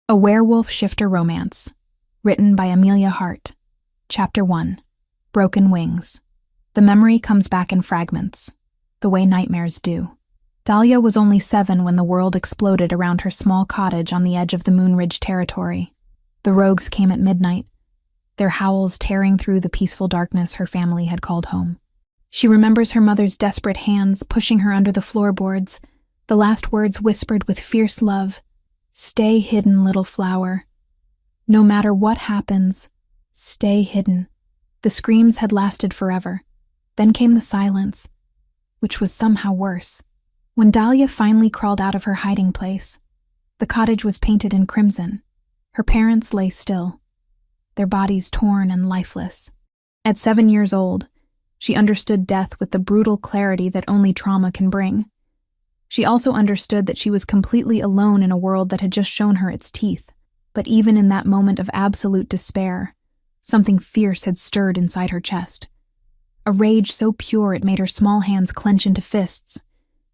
A Werewolf Shifter Romance, written by Amelia Hart. Chapter 1. Broken Wings. The memory comes back in fragments, the way nightmares do. Dahlia was only 7 when the world exploded around her small cottage on the edge of the Moonridge territory. The rogues came at midnight, their howls tearing through the peaceful darkness her family had called home. She remembers her mother's desperate hands pushing her under the floorboards, the last words whispered with fierce love. "Stay hidden, little flower. No matter what happens, stay hidden." The screams had lasted forever. Then came the silence, which was somehow worse. When Dahlia finally crawled out of her hiding place, the cottage was painted in crimson. Her parents lay still, their bodies torn and lifeless. At 7 years old, she understood death with the brutal clarity that only trauma can bring. She also understood that she was completely alone in a world that had just shown her its teeth. But even in that moment of absolute despair, something fierce had stirred inside her chest. A rage so pure it made her small hands clench into fists,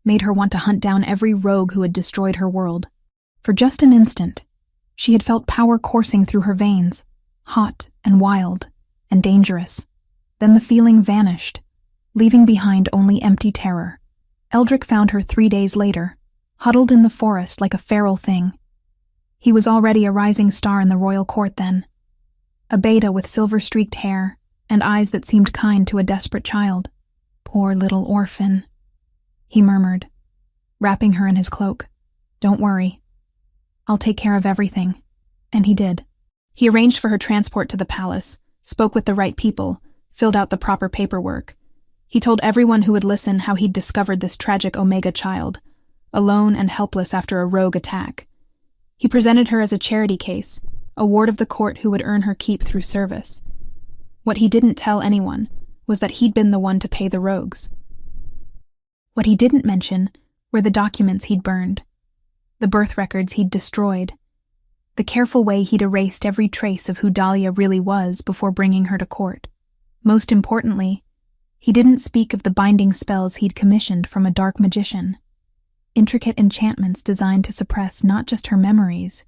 made her want to hunt down every rogue who had destroyed her world. For just an instant, she had felt power coursing through her veins, hot and wild and dangerous. Then the feeling vanished, leaving behind only empty terror. Eldrick found her 3 days later, huddled in the forest like a feral thing. He was already a rising star in the royal court then, a beta with silver-streaked hair and eyes that seemed kind to a desperate child. "Poor little orphan," he murmured, wrapping her in his cloak. "Don't worry. I'll take care of everything." And he did. He arranged for her transport to the palace, spoke with the right people, filled out the proper paperwork. He told everyone who would listen how he'd discovered this tragic Omega child, alone and helpless after a rogue attack. He presented her as a charity case, a ward of the court who would earn her keep through service. What he didn't tell anyone was that he'd been the one to pay the rogues. What he didn't mention were the documents he'd burned, the birth records he'd destroyed, the careful way he'd erased every trace of who Dahlia really was before bringing her to court. Most importantly, he didn't speak of the binding spells he'd commissioned from a dark magician, intricate enchantments designed to suppress not just her memories,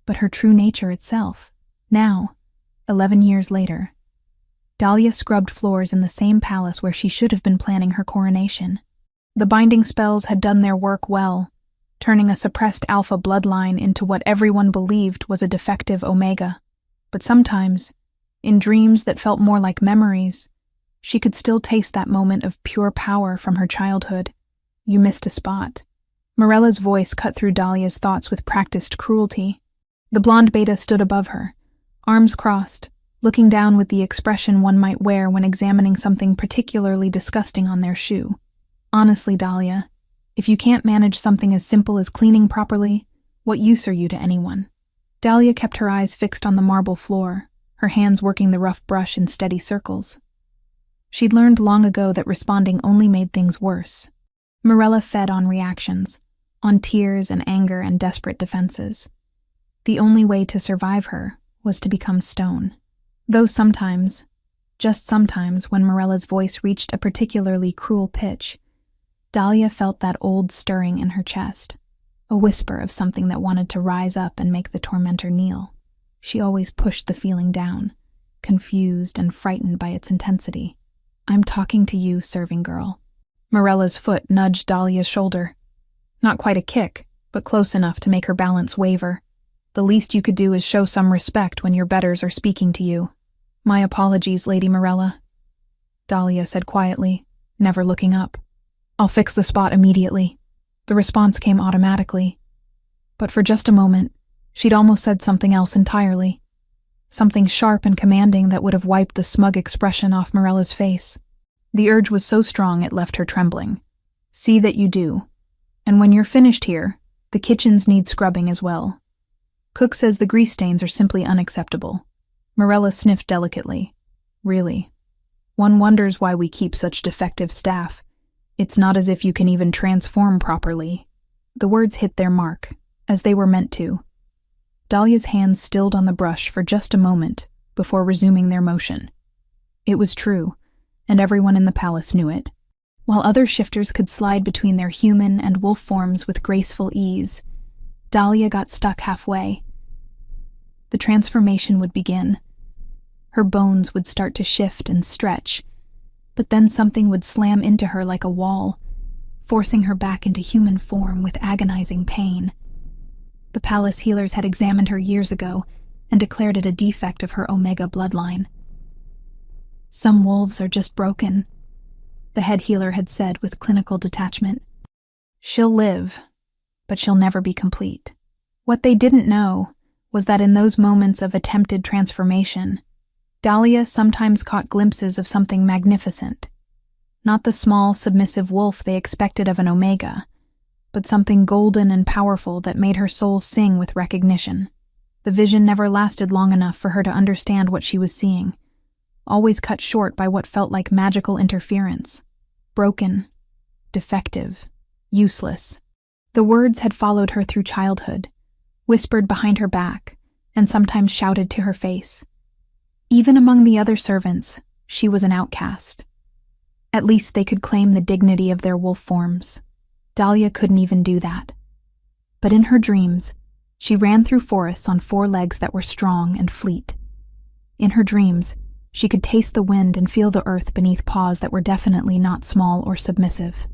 but her true nature itself. Now, 11 years later, Dahlia scrubbed floors in the same palace where she should have been planning her coronation. The binding spells had done their work well, turning a suppressed alpha bloodline into what everyone believed was a defective Omega. But sometimes, in dreams that felt more like memories, she could still taste that moment of pure power from her childhood. "You missed a spot." Morella's voice cut through Dahlia's thoughts with practiced cruelty. The blonde beta stood above her, arms crossed, looking down with the expression one might wear when examining something particularly disgusting on their shoe. "Honestly, Dahlia, if you can't manage something as simple as cleaning properly, what use are you to anyone?" Dahlia kept her eyes fixed on the marble floor, her hands working the rough brush in steady circles. She'd learned long ago that responding only made things worse. Morella fed on reactions, on tears and anger and desperate defenses. The only way to survive her was to become stone. Though sometimes, just sometimes, when Morella's voice reached a particularly cruel pitch, Dahlia felt that old stirring in her chest, a whisper of something that wanted to rise up and make the tormentor kneel. She always pushed the feeling down, confused and frightened by its intensity. "I'm talking to you, serving girl." Morella's foot nudged Dahlia's shoulder. Not quite a kick, but close enough to make her balance waver. "The least you could do is show some respect when your betters are speaking to you." "My apologies, Lady Morella," Dahlia said quietly, never looking up. "I'll fix the spot immediately." The response came automatically. But for just a moment, she'd almost said something else entirely. Something sharp and commanding that would have wiped the smug expression off Morella's face. The urge was so strong it left her trembling. "See that you do. And when you're finished here, the kitchens need scrubbing as well. Cook says the grease stains are simply unacceptable." Morella sniffed delicately. "Really? One wonders why we keep such defective staff. It's not as if you can even transform properly." The words hit their mark, as they were meant to. Dahlia's hands stilled on the brush for just a moment before resuming their motion. It was true, and everyone in the palace knew it. While other shifters could slide between their human and wolf forms with graceful ease, Dahlia got stuck halfway, The transformation would begin. Her bones would start to shift and stretch, but then something would slam into her like a wall, forcing her back into human form with agonizing pain. The palace healers had examined her years ago and declared it a defect of her Omega bloodline. "Some wolves are just broken," the head healer had said with clinical detachment. "She'll live, but she'll never be complete." What they didn't know was that in those moments of attempted transformation, Dahlia sometimes caught glimpses of something magnificent. Not the small, submissive wolf they expected of an Omega, but something golden and powerful that made her soul sing with recognition. The vision never lasted long enough for her to understand what she was seeing, always cut short by what felt like magical interference. Broken, defective, useless. The words had followed her through childhood, whispered behind her back, and sometimes shouted to her face. Even among the other servants, she was an outcast. At least they could claim the dignity of their wolf forms. Dahlia couldn't even do that. But in her dreams, she ran through forests on 4 legs that were strong and fleet. In her dreams, she could taste the wind and feel the earth beneath paws that were definitely not small or submissive.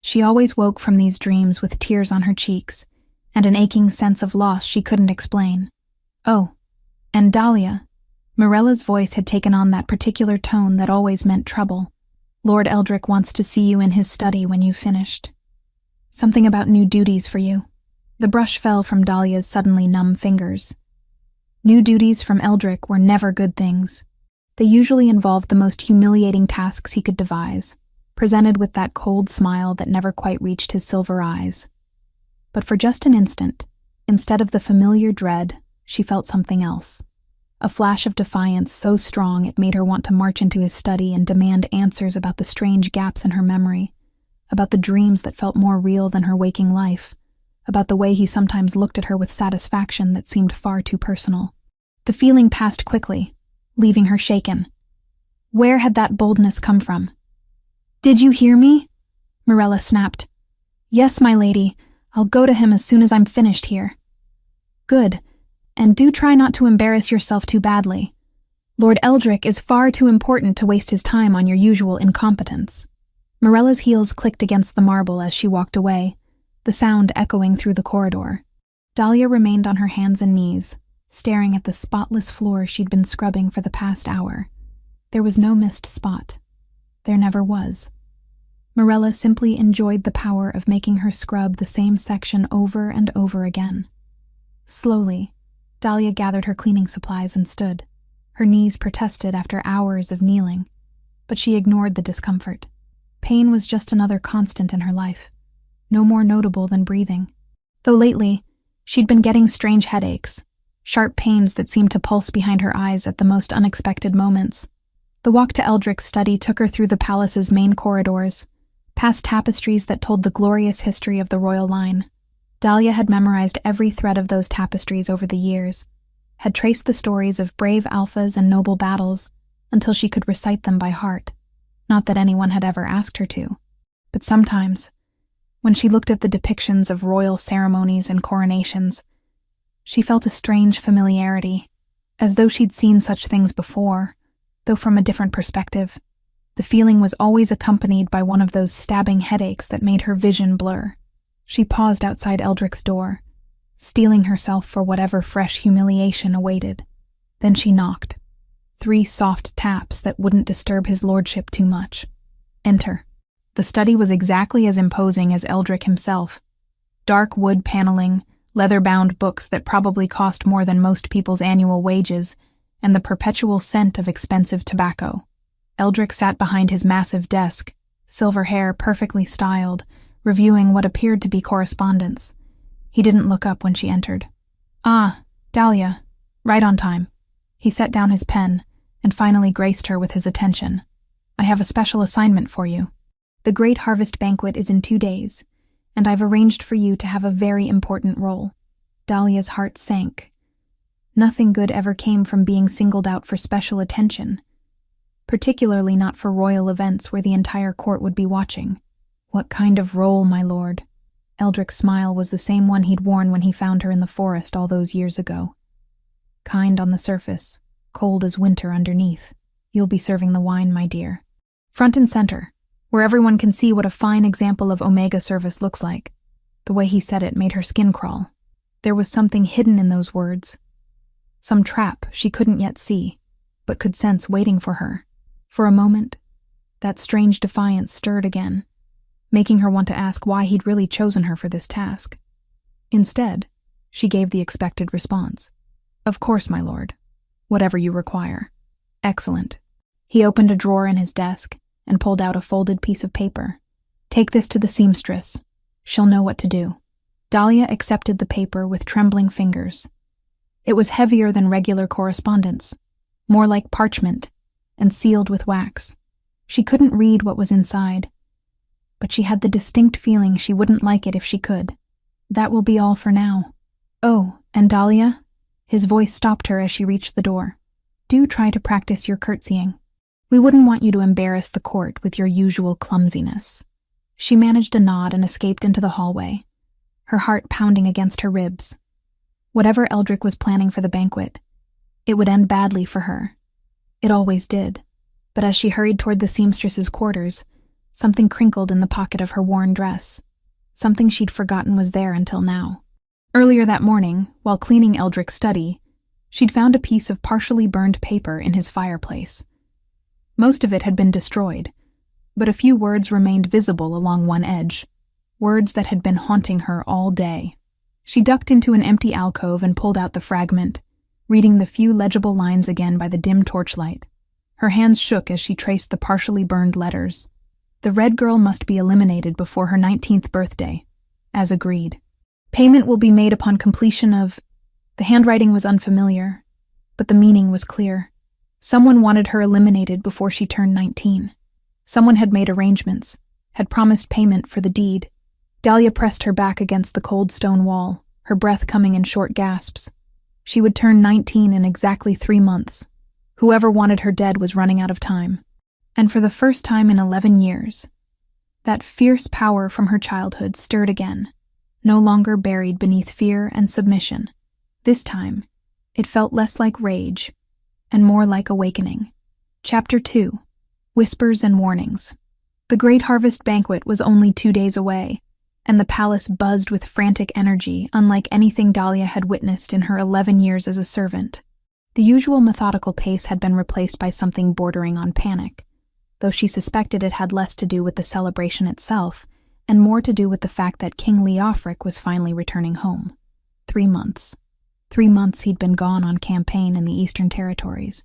She always woke from these dreams with tears on her cheeks and an aching sense of loss she couldn't explain. Oh, and Dahlia. Morella's voice had taken on that particular tone that always meant trouble. "Lord Eldrick wants to see you in his study when you've finished. Something about new duties for you." The brush fell from Dahlia's suddenly numb fingers. New duties from Eldrick were never good things. They usually involved the most humiliating tasks he could devise, presented with that cold smile that never quite reached his silver eyes. But for just an instant, instead of the familiar dread, she felt something else. A flash of defiance so strong it made her want to march into his study and demand answers about the strange gaps in her memory, about the dreams that felt more real than her waking life, about the way he sometimes looked at her with satisfaction that seemed far too personal. The feeling passed quickly, leaving her shaken. Where had that boldness come from? "Did you hear me?" Morella snapped. "Yes, my lady. I'll go to him as soon as I'm finished here." "Good. And do try not to embarrass yourself too badly. Lord Eldrick is far too important to waste his time on your usual incompetence." Morella's heels clicked against the marble as she walked away, the sound echoing through the corridor. Dahlia remained on her hands and knees, staring at the spotless floor she'd been scrubbing for the past hour. There was no missed spot. There never was. Morella simply enjoyed the power of making her scrub the same section over and over again. Slowly, Dahlia gathered her cleaning supplies and stood. Her knees protested after hours of kneeling, but she ignored the discomfort. Pain was just another constant in her life, no more notable than breathing. Though lately, she'd been getting strange headaches, sharp pains that seemed to pulse behind her eyes at the most unexpected moments. The walk to Eldrick's study took her through the palace's main corridors, past tapestries that told the glorious history of the royal line. Dahlia had memorized every thread of those tapestries over the years, had traced the stories of brave alphas and noble battles until she could recite them by heart. Not that anyone had ever asked her to, but sometimes, when she looked at the depictions of royal ceremonies and coronations, she felt a strange familiarity, as though she'd seen such things before, though from a different perspective. The feeling was always accompanied by one of those stabbing headaches that made her vision blur. She paused outside Eldrick's door, steeling herself for whatever fresh humiliation awaited. Then she knocked. 3 soft taps that wouldn't disturb his lordship too much. Enter. The study was exactly as imposing as Eldrick himself. Dark wood paneling, leather-bound books that probably cost more than most people's annual wages, and the perpetual scent of expensive tobacco. Eldrick sat behind his massive desk, silver hair perfectly styled, reviewing what appeared to be correspondence. He didn't look up when she entered. "Ah, Dahlia. Right on time." He set down his pen and finally graced her with his attention. "I have a special assignment for you. The Great Harvest Banquet is in 2 days, and I've arranged for you to have a very important role." Dahlia's heart sank. Nothing good ever came from being singled out for special attention, particularly not for royal events where the entire court would be watching. "What kind of role, my lord?" Eldrick's smile was the same one he'd worn when he found her in the forest all those years ago. kind on the surface, cold as winter underneath. You'll be serving the wine, my dear. Front and center, where everyone can see what a fine example of Omega service looks like. The way he said it made her skin crawl. There was something hidden in those words. Some trap she couldn't yet see, but could sense waiting for her. For a moment, that strange defiance stirred again, making her want to ask why he'd really chosen her for this task. Instead, she gave the expected response. Of course, my lord. Whatever you require. Excellent. He opened a drawer in his desk and pulled out a folded piece of paper. Take this to the seamstress. She'll know what to do. Dahlia accepted the paper with trembling fingers. It was heavier than regular correspondence, more like parchment, and sealed with wax. She couldn't read what was inside, but she had the distinct feeling she wouldn't like it if she could. That will be all for now. Oh, and Dahlia? His voice stopped her as she reached the door. Do try to practice your curtsying. We wouldn't want you to embarrass the court with your usual clumsiness. She managed a nod and escaped into the hallway, her heart pounding against her ribs. Whatever Eldrick was planning for the banquet, it would end badly for her. It always did. But as she hurried toward the seamstress's quarters, something crinkled in the pocket of her worn dress. Something she'd forgotten was there until now. Earlier that morning, while cleaning Eldrick's study, she'd found a piece of partially burned paper in his fireplace. Most of it had been destroyed, but a few words remained visible along one edge, words that had been haunting her all day. She ducked into an empty alcove and pulled out the fragment, reading the few legible lines again by the dim torchlight. Her hands shook as she traced the partially burned letters. The red girl must be eliminated before her 19th birthday, as agreed. Payment will be made upon completion of... The handwriting was unfamiliar, but the meaning was clear. Someone wanted her eliminated before she turned 19. Someone had made arrangements, had promised payment for the deed. Dahlia pressed her back against the cold stone wall, her breath coming in short gasps. She would turn 19 in exactly 3 months. Whoever wanted her dead was running out of time. And for the first time in 11 years, that fierce power from her childhood stirred again, no longer buried beneath fear and submission. This time, it felt less like rage and more like awakening. Chapter 2. Whispers and Warnings. The great harvest banquet was only 2 days away, and the palace buzzed with frantic energy unlike anything Dahlia had witnessed in her 11 years as a servant. The usual methodical pace had been replaced by something bordering on panic, though she suspected it had less to do with the celebration itself and more to do with the fact that King Leofric was finally returning home. 3 months. 3 months he'd been gone on campaign in the Eastern Territories,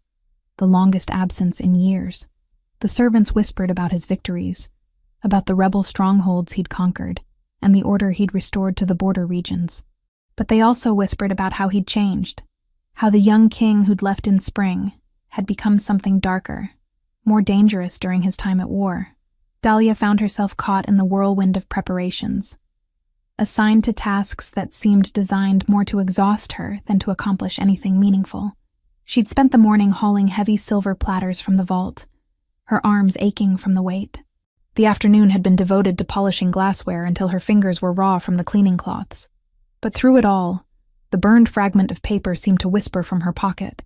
the longest absence in years. The servants whispered about his victories, about the rebel strongholds he'd conquered, and the order he'd restored to the border regions. But they also whispered about how he'd changed, how the young king who'd left in spring had become something darker, more dangerous during his time at war. Dahlia found herself caught in the whirlwind of preparations, assigned to tasks that seemed designed more to exhaust her than to accomplish anything meaningful. She'd spent the morning hauling heavy silver platters from the vault, her arms aching from the weight. The afternoon had been devoted to polishing glassware until her fingers were raw from the cleaning cloths. But through it all, the burned fragment of paper seemed to whisper from her pocket.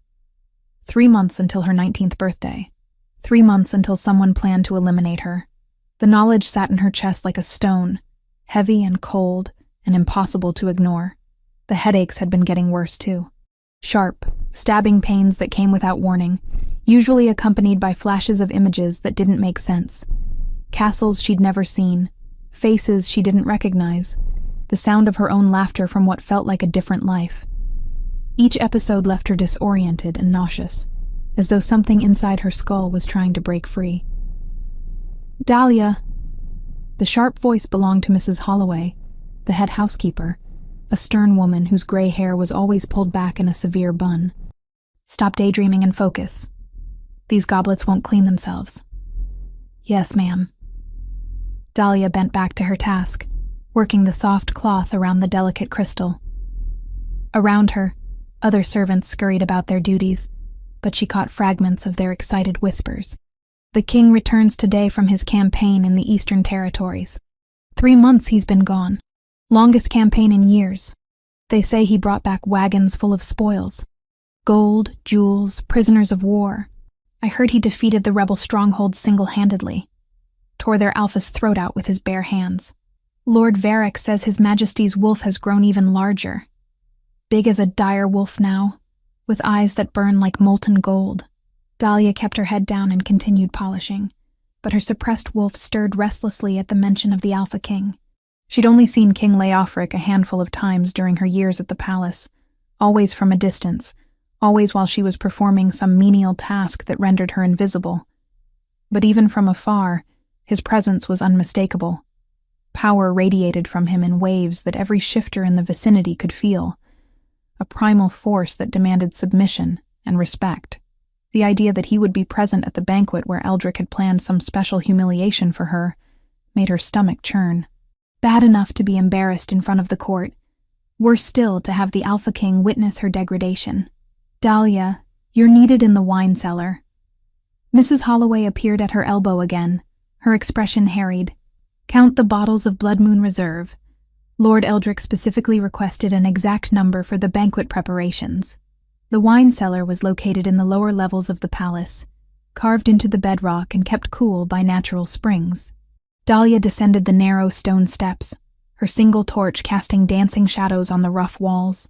3 months until her 19th birthday. 3 months until someone planned to eliminate her. The knowledge sat in her chest like a stone, heavy and cold and impossible to ignore. The headaches had been getting worse too. Sharp, stabbing pains that came without warning, usually accompanied by flashes of images that didn't make sense. Castles she'd never seen, faces she didn't recognize, the sound of her own laughter from what felt like a different life. Each episode left her disoriented and nauseous, as though something inside her skull was trying to break free. Dahlia! The sharp voice belonged to Mrs. Holloway, the head housekeeper, a stern woman whose gray hair was always pulled back in a severe bun. Stop daydreaming and focus. These goblets won't clean themselves. Yes, ma'am. Dahlia bent back to her task, working the soft cloth around the delicate crystal. Around her, other servants scurried about their duties, but she caught fragments of their excited whispers. The king returns today from his campaign in the Eastern Territories. 3 months he's been gone. Longest campaign in years. They say he brought back wagons full of spoils. Gold, jewels, prisoners of war. I heard he defeated the rebel stronghold single-handedly, tore their alpha's throat out with his bare hands. Lord Varric says His Majesty's wolf has grown even larger. Big as a dire wolf now, with eyes that burn like molten gold. Dahlia kept her head down and continued polishing, but her suppressed wolf stirred restlessly at the mention of the Alpha King. She'd only seen King Leofric a handful of times during her years at the palace, always from a distance, always while she was performing some menial task that rendered her invisible. But even from afar, his presence was unmistakable. Power radiated from him in waves that every shifter in the vicinity could feel, a primal force that demanded submission and respect. The idea that he would be present at the banquet where Eldrick had planned some special humiliation for her made her stomach churn. Bad enough to be embarrassed in front of the court, worse still to have the Alpha King witness her degradation. "Dahlia, you're needed in the wine cellar." Mrs. Holloway appeared at her elbow again, her expression harried. "Count the bottles of Blood Moon Reserve. Lord Eldrick specifically requested an exact number for the banquet preparations." The wine cellar was located in the lower levels of the palace, carved into the bedrock and kept cool by natural springs. Dahlia descended the narrow stone steps, her single torch casting dancing shadows on the rough walls.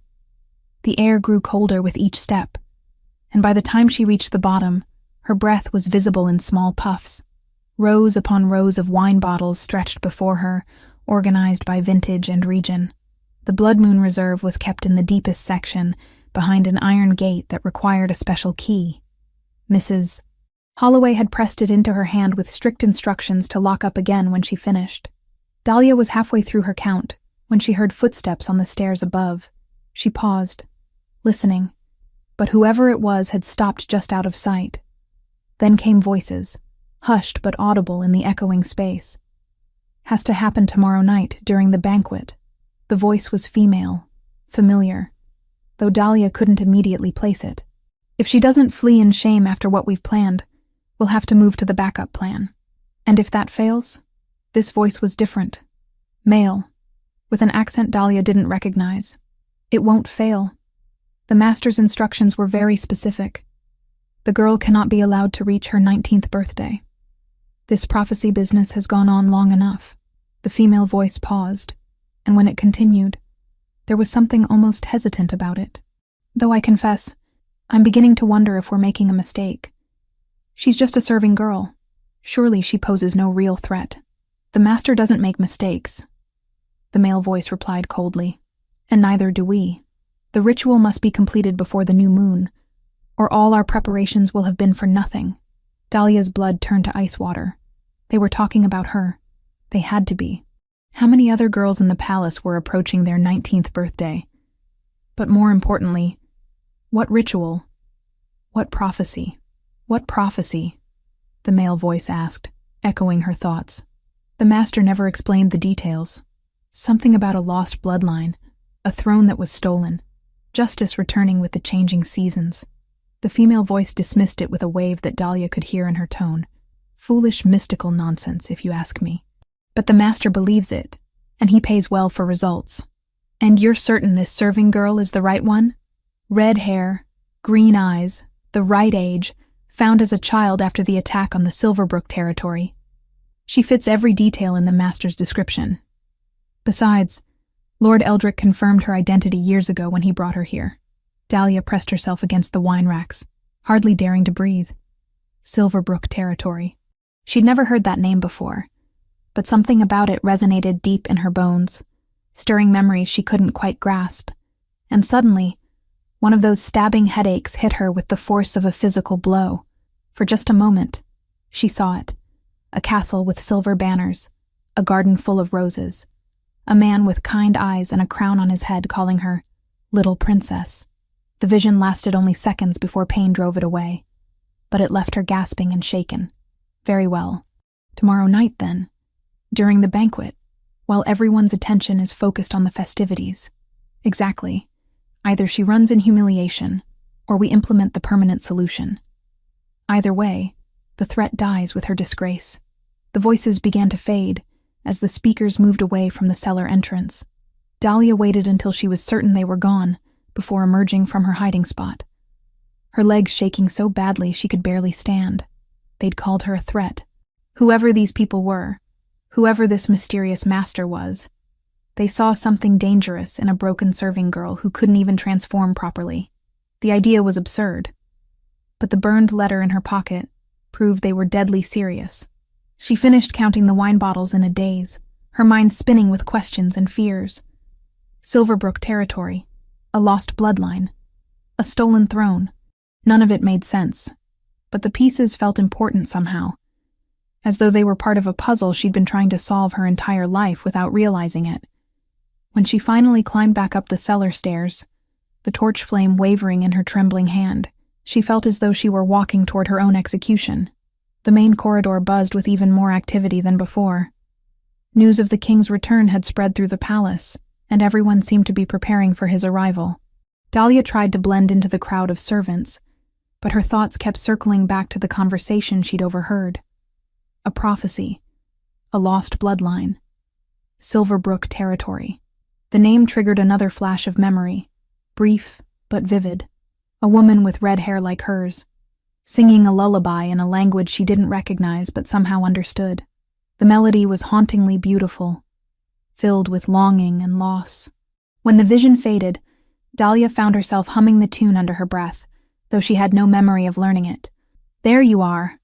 The air grew colder with each step, and by the time she reached the bottom, her breath was visible in small puffs. Rows upon rows of wine bottles stretched before her, organized by vintage and region. The Blood Moon Reserve was kept in the deepest section, behind an iron gate that required a special key. Mrs. Holloway had pressed it into her hand with strict instructions to lock up again when she finished. Dahlia was halfway through her count when she heard footsteps on the stairs above. She paused, listening, but whoever it was had stopped just out of sight. Then came voices, hushed but audible in the echoing space. "Has to happen tomorrow night during the banquet." The voice was female, familiar, though Dahlia couldn't immediately place it. "If she doesn't flee in shame after what we've planned, we'll have to move to the backup plan. And if that fails?" This voice was different. Male, with an accent Dahlia didn't recognize. "It won't fail. The master's instructions were very specific. The girl cannot be allowed to reach her 19th birthday. This prophecy business has gone on long enough." The female voice paused, and when it continued, there was something almost hesitant about it. "Though I confess, I'm beginning to wonder if we're making a mistake. She's just a serving girl. Surely she poses no real threat." "The master doesn't make mistakes," the male voice replied coldly, "and neither do we. The ritual must be completed before the new moon, or all our preparations will have been for nothing." Dahlia's blood turned to ice water. They were talking about her. They had to be. How many other girls in the palace were approaching their 19th birthday? But more importantly, what ritual? What prophecy? "What prophecy?" the male voice asked, echoing her thoughts. The master never explained the details. Something about a lost bloodline, a throne that was stolen, justice returning with the changing seasons. The female voice dismissed it with a wave that Dahlia could hear in her tone. Foolish, mystical nonsense, if you ask me. But the master believes it, and he pays well for results. "And you're certain this serving girl is the right one? Red hair, green eyes, the right age, found as a child after the attack on the Silverbrook territory. She fits every detail in the master's description. Besides, Lord Eldrick confirmed her identity years ago when he brought her here." Dahlia pressed herself against the wine racks, hardly daring to breathe. Silverbrook territory. She'd never heard that name before, but something about it resonated deep in her bones, stirring memories she couldn't quite grasp. And suddenly, one of those stabbing headaches hit her with the force of a physical blow. For just a moment, she saw it. A castle with silver banners, a garden full of roses, a man with kind eyes and a crown on his head calling her "Little Princess." The vision lasted only seconds before pain drove it away, but it left her gasping and shaken. Very well. Tomorrow night, then, during the banquet, while everyone's attention is focused on the festivities. Exactly. Either she runs in humiliation, or we implement the permanent solution. Either way, the threat dies with her disgrace. The voices began to fade as the speakers moved away from the cellar entrance. Dahlia waited until she was certain they were gone before emerging from her hiding spot. her legs shaking so badly she could barely stand. They'd called her a threat. Whoever these people were, whoever this mysterious master was, they saw something dangerous in a broken serving girl who couldn't even transform properly. The idea was absurd, but the burned letter in her pocket proved they were deadly serious. She finished counting the wine bottles in a daze, her mind spinning with questions and fears. Silverbrook territory, a lost bloodline, a stolen throne. None of it made sense, but the pieces felt important somehow, as though they were part of a puzzle she'd been trying to solve her entire life without realizing it. When she finally climbed back up the cellar stairs, the torch flame wavering in her trembling hand, she felt as though she were walking toward her own execution. The main corridor buzzed with even more activity than before. News of the king's return had spread through the palace, and everyone seemed to be preparing for his arrival. Dahlia tried to blend into the crowd of servants, but her thoughts kept circling back to the conversation she'd overheard. A prophecy, a lost bloodline, Silverbrook territory. The name triggered another flash of memory, brief but vivid. A woman with red hair like hers, singing a lullaby in a language she didn't recognize but somehow understood. The melody was hauntingly beautiful, filled with longing and loss. When the vision faded, Dahlia found herself humming the tune under her breath, though she had no memory of learning it. "There you are."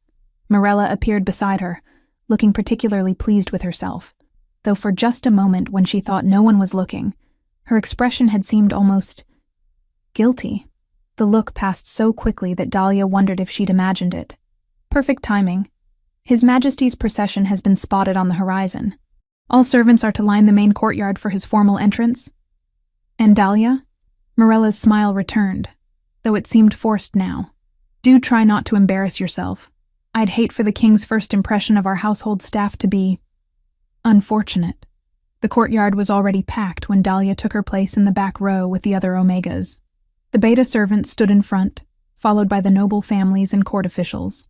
Morella appeared beside her, looking particularly pleased with herself, though for just a moment when she thought no one was looking, her expression had seemed almost guilty. The look passed so quickly that Dahlia wondered if she'd imagined it. Perfect timing. His Majesty's procession has been spotted on the horizon. All servants are to line the main courtyard for his formal entrance. And Dahlia? Morella's smile returned, though it seemed forced now. "Do try not to embarrass yourself. I'd hate for the king's first impression of our household staff to be unfortunate." The courtyard was already packed when Dahlia took her place in the back row with the other Omegas. The beta servants stood in front, followed by the noble families and court officials.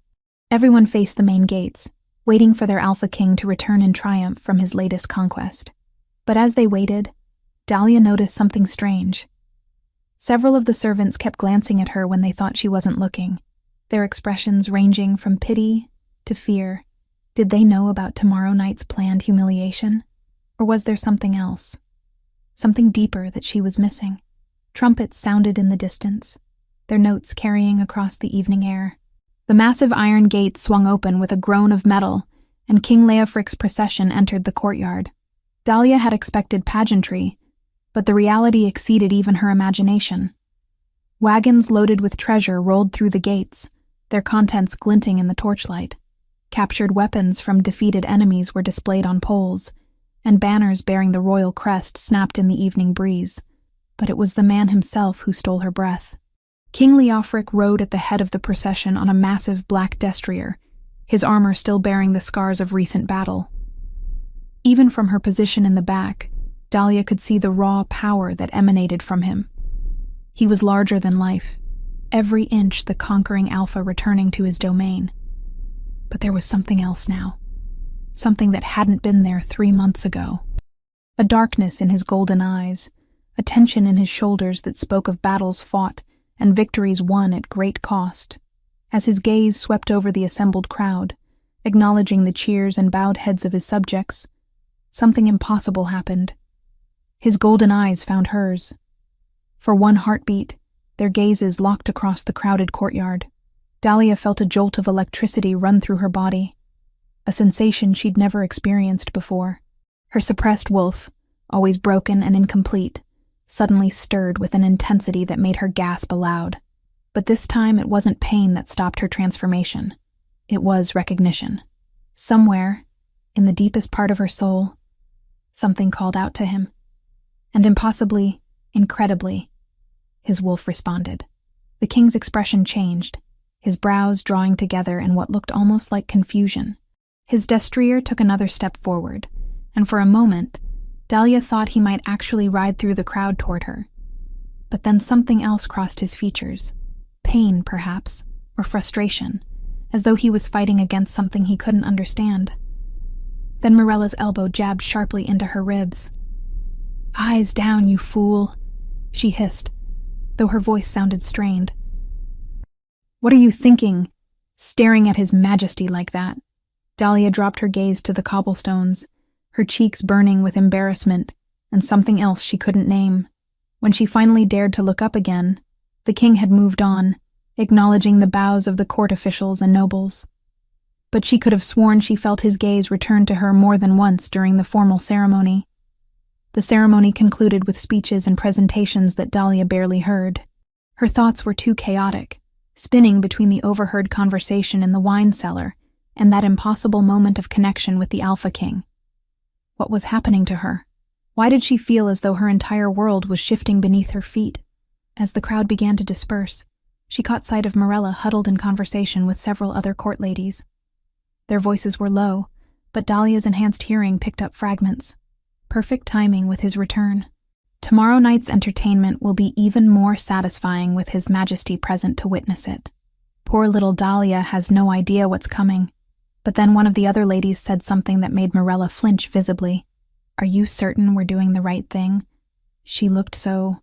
Everyone faced the main gates, waiting for their alpha king to return in triumph from his latest conquest. But as they waited, Dahlia noticed something strange. Several of the servants kept glancing at her when they thought she wasn't looking, their expressions ranging from pity to fear. Did they know about tomorrow night's planned humiliation? Or was there something else? Something deeper that she was missing? Trumpets sounded in the distance, their notes carrying across the evening air. The massive iron gate swung open with a groan of metal, and King Leofric's procession entered the courtyard. Dahlia had expected pageantry, but the reality exceeded even her imagination. Wagons loaded with treasure rolled through the gates, their contents glinting in the torchlight. Captured weapons from defeated enemies were displayed on poles, and banners bearing the royal crest snapped in the evening breeze. But it was the man himself who stole her breath. King Leofric rode at the head of the procession on a massive black destrier, his armor still bearing the scars of recent battle. Even from her position in the back, Dahlia could see the raw power that emanated from him. He was larger than life, every inch the conquering alpha returning to his domain. But there was something else now, something that hadn't been there 3 months ago. A darkness in his golden eyes, a tension in his shoulders that spoke of battles fought and victories won at great cost. As his gaze swept over the assembled crowd, acknowledging the cheers and bowed heads of his subjects, something impossible happened. His golden eyes found hers. For one heartbeat, their gazes locked across the crowded courtyard. Dahlia felt a jolt of electricity run through her body, a sensation she'd never experienced before. Her suppressed wolf, always broken and incomplete, suddenly stirred with an intensity that made her gasp aloud. But this time it wasn't pain that stopped her transformation. It was recognition. Somewhere, in the deepest part of her soul, something called out to him. And impossibly, incredibly, his wolf responded. The king's expression changed, his brows drawing together in what looked almost like confusion. His destrier took another step forward, and for a moment, Dahlia thought he might actually ride through the crowd toward her. But then something else crossed his features. Pain, perhaps, or frustration, as though he was fighting against something he couldn't understand. Then Morella's elbow jabbed sharply into her ribs. "Eyes down, you fool," she hissed, though her voice sounded strained. What are you thinking, staring at his majesty like that? Dahlia dropped her gaze to the cobblestones, her cheeks burning with embarrassment and something else she couldn't name. When she finally dared to look up again, the king had moved on, acknowledging the bows of the court officials and nobles. But she could have sworn she felt his gaze return to her more than once during the formal ceremony. The ceremony concluded with speeches and presentations that Dahlia barely heard. Her thoughts were too chaotic, spinning between the overheard conversation in the wine cellar and that impossible moment of connection with the Alpha King. What was happening to her? Why did she feel as though her entire world was shifting beneath her feet? As the crowd began to disperse, she caught sight of Morella huddled in conversation with several other court ladies. Their voices were low, but Dahlia's enhanced hearing picked up fragments. Perfect timing with his return. Tomorrow night's entertainment will be even more satisfying with His Majesty present to witness it. Poor little Dahlia has no idea what's coming. But then one of the other ladies said something that made Morella flinch visibly. Are you certain we're doing the right thing? She looked so...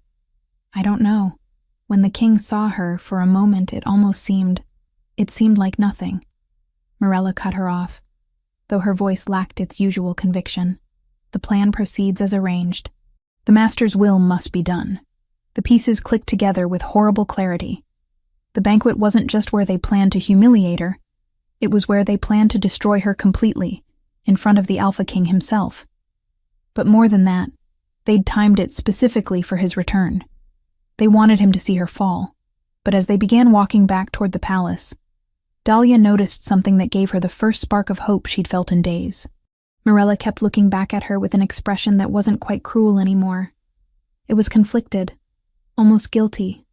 I don't know. When the king saw her, for a moment it seemed like nothing. Morella cut her off, though her voice lacked its usual conviction. The plan proceeds as arranged. The master's will must be done. The pieces clicked together with horrible clarity. The banquet wasn't just where they planned to humiliate her, it was where they planned to destroy her completely, in front of the Alpha King himself. But more than that, they'd timed it specifically for his return. They wanted him to see her fall, but as they began walking back toward the palace, Dahlia noticed something that gave her the first spark of hope she'd felt in days. Morella kept looking back at her with an expression that wasn't quite cruel anymore. It was conflicted, almost guilty.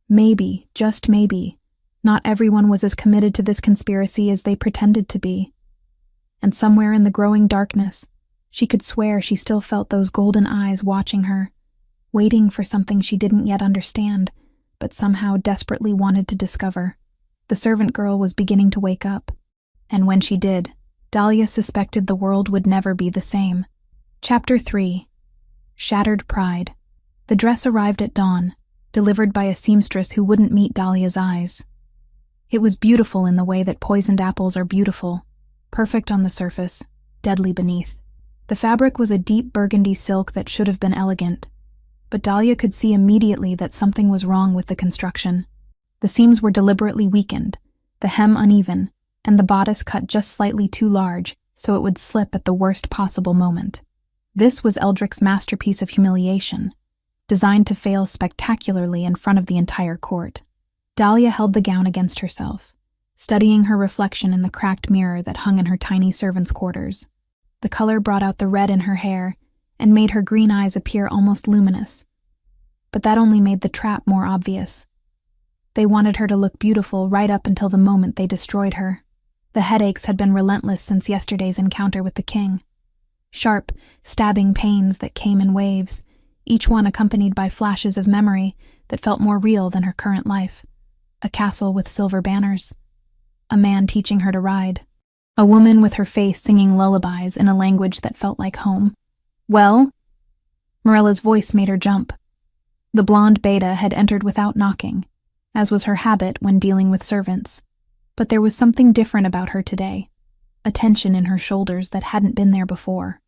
Maybe, just maybe, not everyone was as committed to this conspiracy as they pretended to be. And somewhere in the growing darkness, she could swear she still felt those golden eyes watching her, waiting for something she didn't yet understand, but somehow desperately wanted to discover. The servant girl was beginning to wake up, and when she did, Dahlia suspected the world would never be the same. Chapter 3. Shattered Pride. The dress arrived at dawn, delivered by a seamstress who wouldn't meet Dahlia's eyes. It was beautiful in the way that poisoned apples are beautiful, perfect on the surface, deadly beneath. The fabric was a deep burgundy silk that should have been elegant, but Dahlia could see immediately that something was wrong with the construction. The seams were deliberately weakened, the hem uneven, and the bodice cut just slightly too large so it would slip at the worst possible moment. This was Eldric's masterpiece of humiliation, designed to fail spectacularly in front of the entire court. Dahlia held the gown against herself, studying her reflection in the cracked mirror that hung in her tiny servant's quarters. The color brought out the red in her hair and made her green eyes appear almost luminous. But that only made the trap more obvious. They wanted her to look beautiful right up until the moment they destroyed her. The headaches had been relentless since yesterday's encounter with the king. Sharp, stabbing pains that came in waves, each one accompanied by flashes of memory that felt more real than her current life. A castle with silver banners. A man teaching her to ride. A woman with her face singing lullabies in a language that felt like home. Well? Morella's voice made her jump. The blonde beta had entered without knocking, as was her habit when dealing with servants. But there was something different about her today, a tension in her shoulders that hadn't been there before.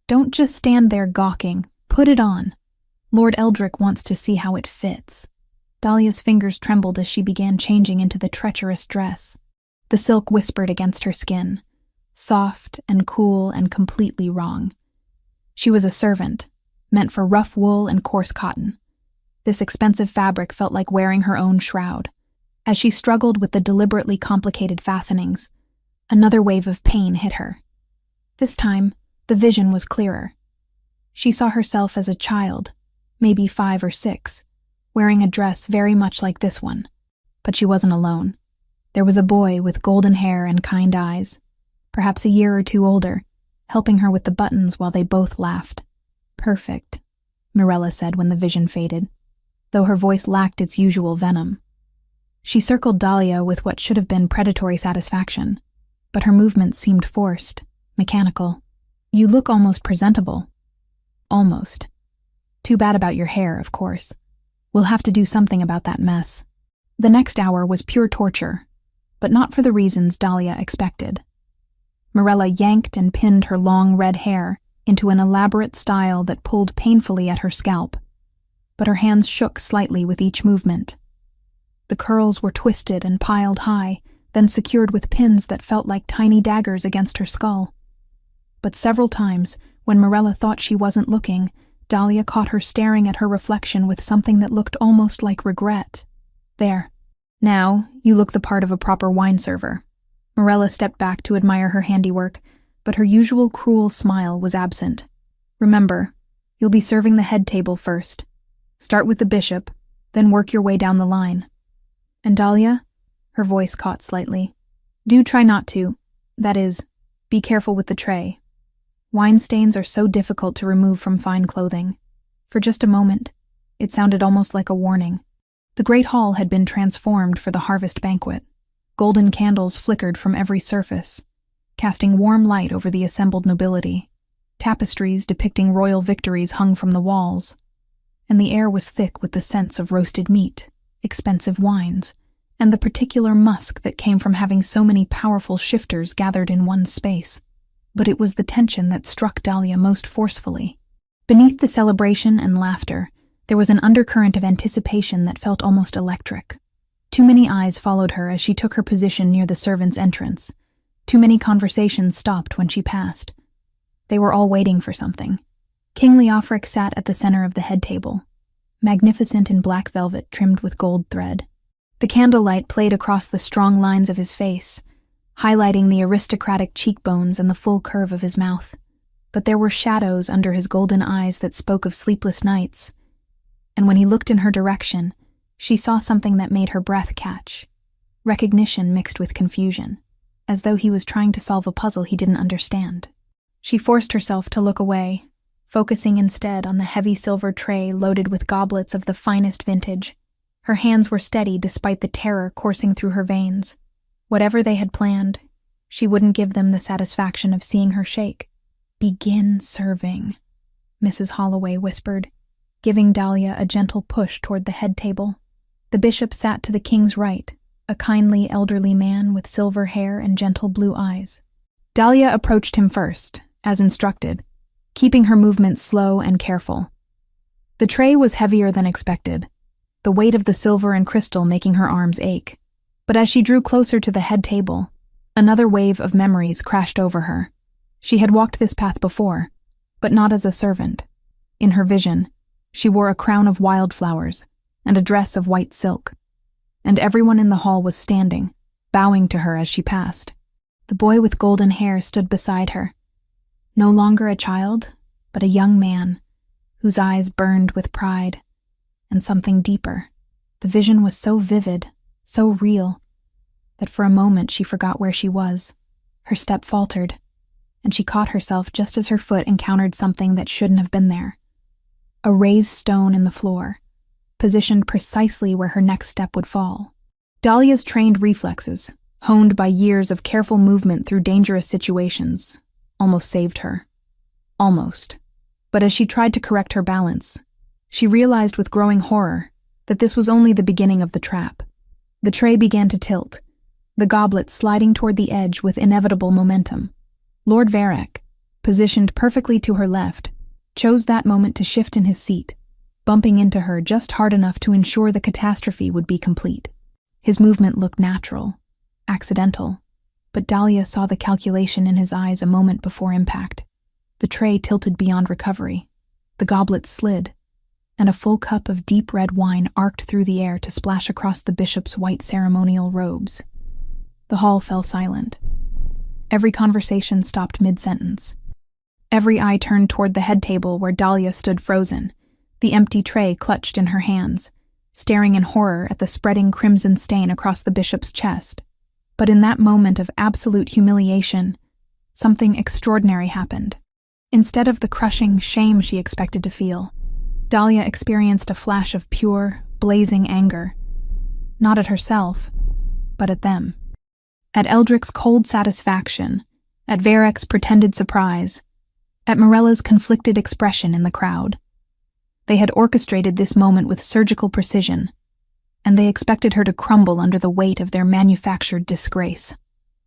Don't just stand there gawking, put it on. Lord Eldric wants to see how it fits. Dahlia's fingers trembled as she began changing into the treacherous dress. The silk whispered against her skin, soft and cool and completely wrong. She was a servant, meant for rough wool and coarse cotton. This expensive fabric felt like wearing her own shroud. As she struggled with the deliberately complicated fastenings, another wave of pain hit her. This time, the vision was clearer. She saw herself as a child, maybe 5 or 6, wearing a dress very much like this one. But she wasn't alone. There was a boy with golden hair and kind eyes, perhaps a year or 2 older, helping her with the buttons while they both laughed. Perfect, Morella said when the vision faded, though her voice lacked its usual venom. She circled Dahlia with what should have been predatory satisfaction, but her movements seemed forced, mechanical. You look almost presentable. Almost. Too bad about your hair, of course. We'll have to do something about that mess. The next hour was pure torture, but not for the reasons Dahlia expected. Morella yanked and pinned her long red hair into an elaborate style that pulled painfully at her scalp, but her hands shook slightly with each movement. The curls were twisted and piled high, then secured with pins that felt like tiny daggers against her skull. But several times, when Morella thought she wasn't looking, Dahlia caught her staring at her reflection with something that looked almost like regret. There. Now, you look the part of a proper wine server. Morella stepped back to admire her handiwork, but her usual cruel smile was absent. Remember, you'll be serving the head table first. Start with the bishop, then work your way down the line. And Dahlia? Her voice caught slightly. Do try not to. That is, be careful with the tray. Wine stains are so difficult to remove from fine clothing. For just a moment, it sounded almost like a warning. The great hall had been transformed for the harvest banquet. Golden candles flickered from every surface, casting warm light over the assembled nobility. Tapestries depicting royal victories hung from the walls, and the air was thick with the scents of roasted meat, expensive wines, and the particular musk that came from having so many powerful shifters gathered in one space. But it was the tension that struck Dahlia most forcefully. Beneath the celebration and laughter, there was an undercurrent of anticipation that felt almost electric. Too many eyes followed her as she took her position near the servants' entrance. Too many conversations stopped when she passed. They were all waiting for something. King Leofric sat at the center of the head table, magnificent in black velvet trimmed with gold thread. The candlelight played across the strong lines of his face, highlighting the aristocratic cheekbones and the full curve of his mouth. But there were shadows under his golden eyes that spoke of sleepless nights, and when he looked in her direction, she saw something that made her breath catch. Recognition mixed with confusion, as though he was trying to solve a puzzle he didn't understand. She forced herself to look away, focusing instead on the heavy silver tray loaded with goblets of the finest vintage. Her hands were steady despite the terror coursing through her veins. Whatever they had planned, she wouldn't give them the satisfaction of seeing her shake. "Begin serving," Mrs. Holloway whispered, giving Dahlia a gentle push toward the head table. The bishop sat to the king's right, a kindly elderly man with silver hair and gentle blue eyes. Dahlia approached him first, as instructed, keeping her movements slow and careful. The tray was heavier than expected, the weight of the silver and crystal making her arms ache. But as she drew closer to the head table, another wave of memories crashed over her. She had walked this path before, but not as a servant. In her vision, she wore a crown of wildflowers and a dress of white silk, and everyone in the hall was standing, bowing to her as she passed. The boy with golden hair stood beside her, no longer a child, but a young man, whose eyes burned with pride and something deeper. The vision was so vivid, so real, that for a moment she forgot where she was. Her step faltered, and she caught herself just as her foot encountered something that shouldn't have been there. A raised stone in the floor, positioned precisely where her next step would fall. Dahlia's trained reflexes, honed by years of careful movement through dangerous situations, almost saved her. Almost. But as she tried to correct her balance, she realized with growing horror that this was only the beginning of the trap. The tray began to tilt, the goblet sliding toward the edge with inevitable momentum. Lord Varec, positioned perfectly to her left, chose that moment to shift in his seat, bumping into her just hard enough to ensure the catastrophe would be complete. His movement looked natural, accidental, but Dahlia saw the calculation in his eyes a moment before impact. The tray tilted beyond recovery, the goblet slid, and a full cup of deep red wine arced through the air to splash across the bishop's white ceremonial robes. The hall fell silent. Every conversation stopped mid-sentence. Every eye turned toward the head table where Dahlia stood frozen, the empty tray clutched in her hands, staring in horror at the spreading crimson stain across the bishop's chest. But in that moment of absolute humiliation, something extraordinary happened. Instead of the crushing shame she expected to feel, Dahlia experienced a flash of pure, blazing anger. Not at herself, but at them. At Eldric's cold satisfaction, at Varec's pretended surprise, at Morella's conflicted expression in the crowd. They had orchestrated this moment with surgical precision, and they expected her to crumble under the weight of their manufactured disgrace.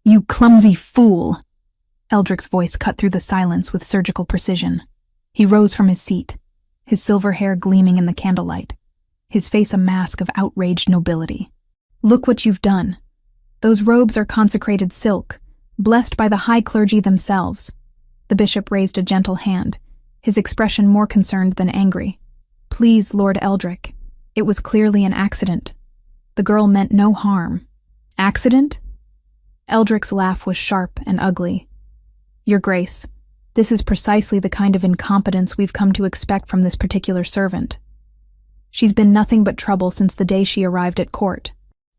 "You clumsy fool!" Eldrick's voice cut through the silence with surgical precision. He rose from his seat, his silver hair gleaming in the candlelight, his face a mask of outraged nobility. "Look what you've done. Those robes are consecrated silk, blessed by the high clergy themselves." The bishop raised a gentle hand, his expression more concerned than angry. "Please, Lord Eldrick, it was clearly an accident. The girl meant no harm." "Accident?" Eldrick's laugh was sharp and ugly. "Your Grace, this is precisely the kind of incompetence we've come to expect from this particular servant. She's been nothing but trouble since the day she arrived at court."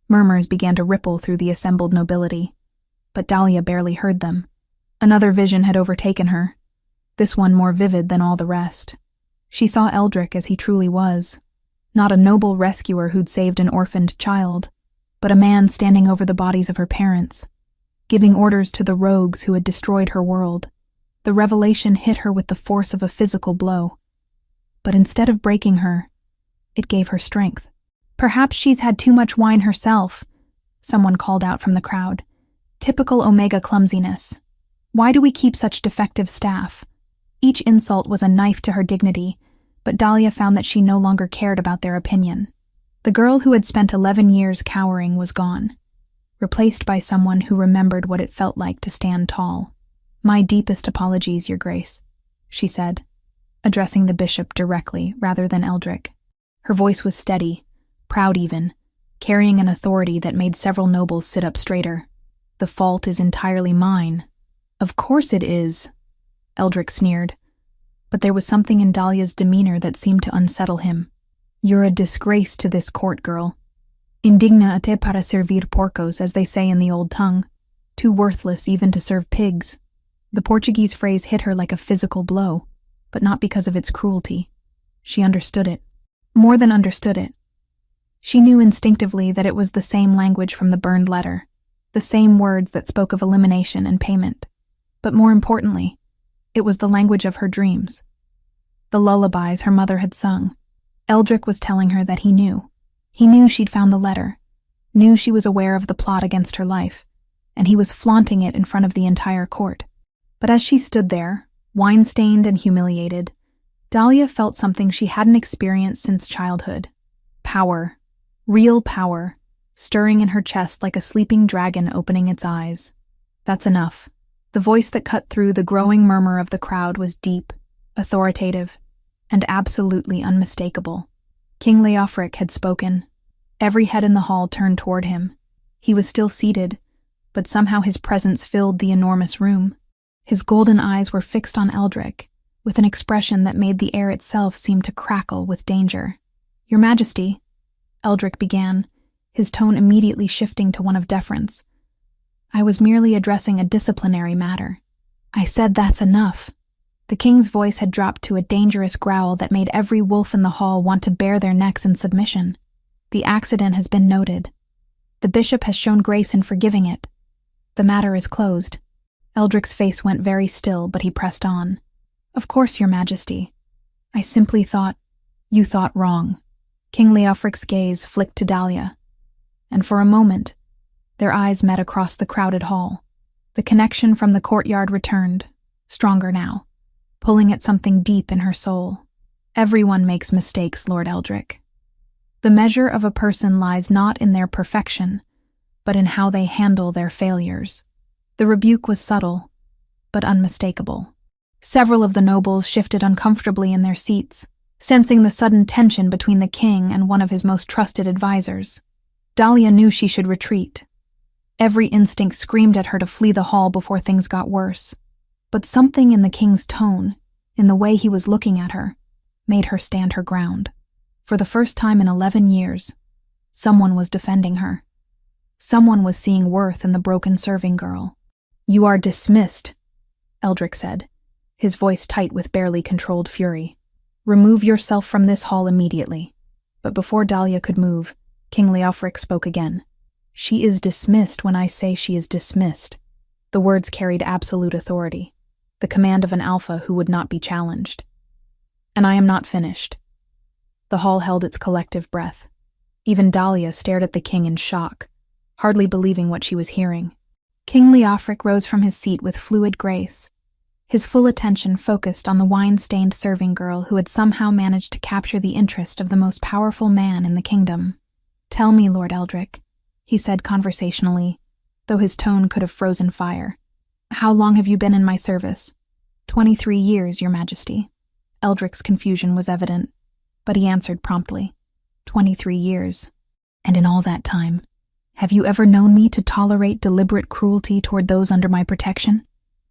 Murmurs began to ripple through the assembled nobility, but Dahlia barely heard them. Another vision had overtaken her, this one more vivid than all the rest. She saw Eldrick as he truly was, not a noble rescuer who'd saved an orphaned child, but a man standing over the bodies of her parents, giving orders to the rogues who had destroyed her world. The revelation hit her with the force of a physical blow, but instead of breaking her, it gave her strength. "Perhaps she's had too much wine herself," someone called out from the crowd. "Typical Omega clumsiness. Why do we keep such defective staff?" Each insult was a knife to her dignity, but Dahlia found that she no longer cared about their opinion. The girl who had spent 11 years cowering was gone, replaced by someone who remembered what it felt like to stand tall. "My deepest apologies, Your Grace," she said, addressing the bishop directly rather than Eldrick. Her voice was steady, proud even, carrying an authority that made several nobles sit up straighter. "The fault is entirely mine." "Of course it is," Eldrick sneered, but there was something in Dahlia's demeanor that seemed to unsettle him. "You're a disgrace to this court, girl. Indigna a te para servir porcos, as they say in the old tongue. Too worthless even to serve pigs." The Portuguese phrase hit her like a physical blow, but not because of its cruelty. She understood it. More than understood it. She knew instinctively that it was the same language from the burned letter, the same words that spoke of elimination and payment. But more importantly, it was the language of her dreams. The lullabies her mother had sung. Eldrick was telling her that he knew. He knew she'd found the letter, knew she was aware of the plot against her life, and he was flaunting it in front of the entire court. But as she stood there, wine-stained and humiliated, Dahlia felt something she hadn't experienced since childhood. Power. Real power, stirring in her chest like a sleeping dragon opening its eyes. "That's enough." The voice that cut through the growing murmur of the crowd was deep, authoritative, and absolutely unmistakable. King Leofric had spoken. Every head in the hall turned toward him. He was still seated, but somehow his presence filled the enormous room. His golden eyes were fixed on Eldrick, with an expression that made the air itself seem to crackle with danger. "Your Majesty," Eldrick began, his tone immediately shifting to one of deference. "I was merely addressing a disciplinary matter." "I said that's enough." The king's voice had dropped to a dangerous growl that made every wolf in the hall want to bare their necks in submission. "The accident has been noted. The bishop has shown grace in forgiving it. The matter is closed." Eldrick's face went very still, but he pressed on. "Of course, Your Majesty. I simply thought you thought wrong." King Leofric's gaze flicked to Dahlia, and for a moment, their eyes met across the crowded hall. The connection from the courtyard returned, stronger now, pulling at something deep in her soul. "Everyone makes mistakes, Lord Eldrick. The measure of a person lies not in their perfection, but in how they handle their failures." The rebuke was subtle, but unmistakable. Several of the nobles shifted uncomfortably in their seats, sensing the sudden tension between the king and one of his most trusted advisors. Dahlia knew she should retreat. Every instinct screamed at her to flee the hall before things got worse. But something in the king's tone, in the way he was looking at her, made her stand her ground. For the first time in 11 years, someone was defending her. Someone was seeing worth in the broken serving girl. "You are dismissed," Eldrick said, his voice tight with barely controlled fury. "Remove yourself from this hall immediately." But before Dahlia could move, King Leofric spoke again. "She is dismissed when I say she is dismissed." The words carried absolute authority, the command of an alpha who would not be challenged. "And I am not finished." The hall held its collective breath. Even Dahlia stared at the king in shock, hardly believing what she was hearing. King Leofric rose from his seat with fluid grace, his full attention focused on the wine-stained serving girl who had somehow managed to capture the interest of the most powerful man in the kingdom. "Tell me, Lord Eldric," he said conversationally, though his tone could have frozen fire. "How long have you been in my service?" 23 years, Your Majesty." Eldric's confusion was evident, but he answered promptly. 23 years. "And in all that time, have you ever known me to tolerate deliberate cruelty toward those under my protection?"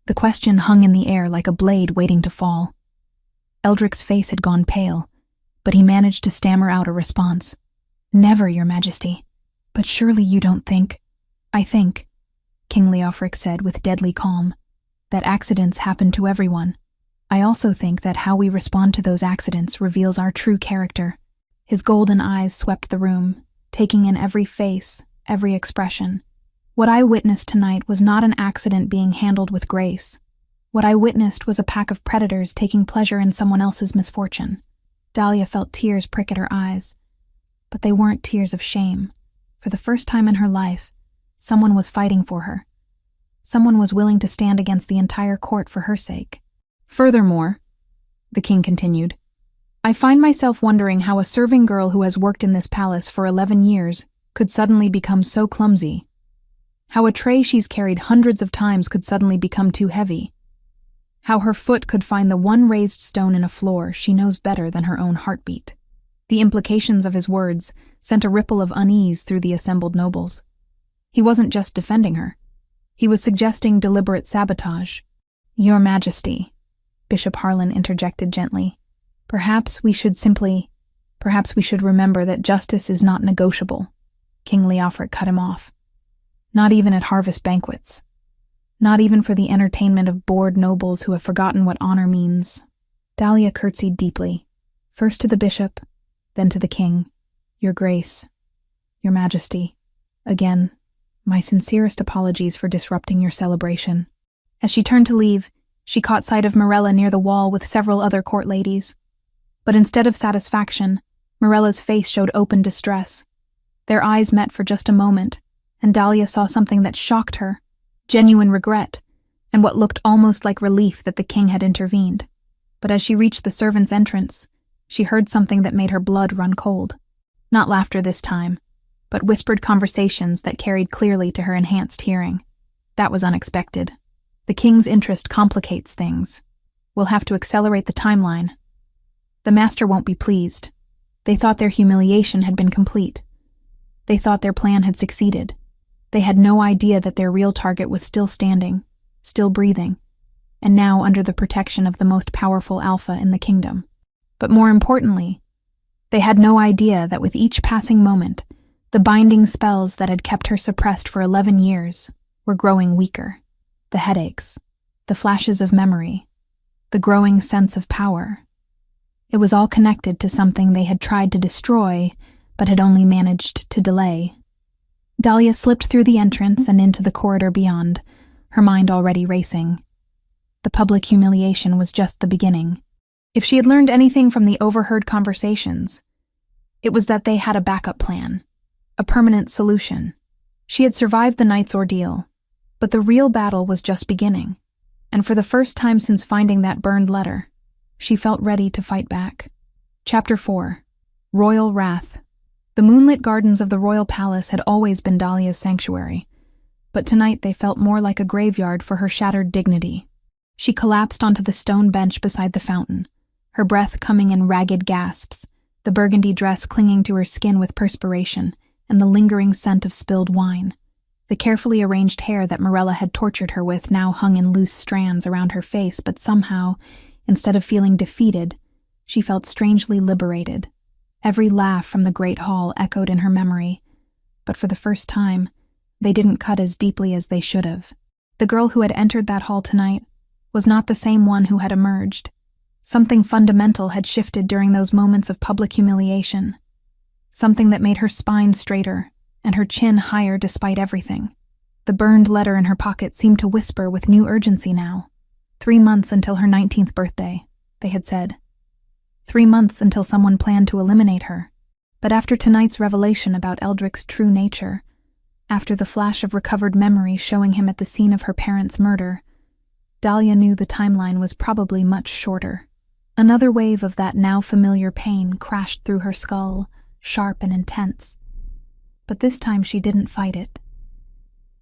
The question hung in the air like a blade waiting to fall. Eldric's face had gone pale, but he managed to stammer out a response. "Never, Your Majesty. But surely you don't think—" "I think," King Leofric said with deadly calm, "that accidents happen to everyone. I also think that how we respond to those accidents reveals our true character." His golden eyes swept the room, taking in every face, every expression. "What I witnessed tonight was not an accident being handled with grace. What I witnessed was a pack of predators taking pleasure in someone else's misfortune." Dahlia felt tears prick at her eyes, but they weren't tears of shame. For the first time in her life, someone was fighting for her. Someone was willing to stand against the entire court for her sake. "Furthermore," the king continued, "I find myself wondering how a serving girl who has worked in this palace for 11 years could suddenly become so clumsy. How a tray she's carried hundreds of times could suddenly become too heavy. How her foot could find the one raised stone in a floor she knows better than her own heartbeat." The implications of his words sent a ripple of unease through the assembled nobles. He wasn't just defending her. He was suggesting deliberate sabotage. "Your Majesty," Bishop Harlan interjected gently, perhaps we should remember that justice is not negotiable." King Leofric cut him off. "Not even at harvest banquets. Not even for the entertainment of bored nobles who have forgotten what honor means." Dahlia curtsied deeply, first to the bishop, then to the king. "Your Grace, Your Majesty, again, my sincerest apologies for disrupting your celebration." As she turned to leave, she caught sight of Morella near the wall with several other court ladies. But instead of satisfaction, Morella's face showed open distress. Their eyes met for just a moment, and Dahlia saw something that shocked her, genuine regret, and what looked almost like relief that the king had intervened. But as she reached the servants' entrance, she heard something that made her blood run cold. Not laughter this time, but whispered conversations that carried clearly to her enhanced hearing. That was unexpected. The king's interest complicates things. We'll have to accelerate the timeline. The master won't be pleased. They thought their humiliation had been complete. They thought their plan had succeeded. They had no idea that their real target was still standing, still breathing, and now under the protection of the most powerful alpha in the kingdom. But more importantly, they had no idea that with each passing moment, the binding spells that had kept her suppressed for 11 years were growing weaker. The headaches, the flashes of memory, the growing sense of power. It was all connected to something they had tried to destroy, but had only managed to delay. Dahlia slipped through the entrance and into the corridor beyond, her mind already racing. The public humiliation was just the beginning. If she had learned anything from the overheard conversations, it was that they had a backup plan, a permanent solution. She had survived the night's ordeal, but the real battle was just beginning, and for the first time since finding that burned letter, she felt ready to fight back. Chapter 4. Royal Wrath. The moonlit gardens of the royal palace had always been Dahlia's sanctuary, but tonight they felt more like a graveyard for her shattered dignity. She collapsed onto the stone bench beside the fountain, her breath coming in ragged gasps, the burgundy dress clinging to her skin with perspiration, and the lingering scent of spilled wine. The carefully arranged hair that Morella had tortured her with now hung in loose strands around her face, but somehow, instead of feeling defeated, she felt strangely liberated. Every laugh from the great hall echoed in her memory, but for the first time, they didn't cut as deeply as they should have. The girl who had entered that hall tonight was not the same one who had emerged. Something fundamental had shifted during those moments of public humiliation, something that made her spine straighter and her chin higher despite everything. The burned letter in her pocket seemed to whisper with new urgency now. 3 months until her 19th birthday, they had said. 3 months until someone planned to eliminate her. But after tonight's revelation about Eldric's true nature, after the flash of recovered memory showing him at the scene of her parents' murder, Dahlia knew the timeline was probably much shorter. Another wave of that now familiar pain crashed through her skull, sharp and intense. But this time she didn't fight it.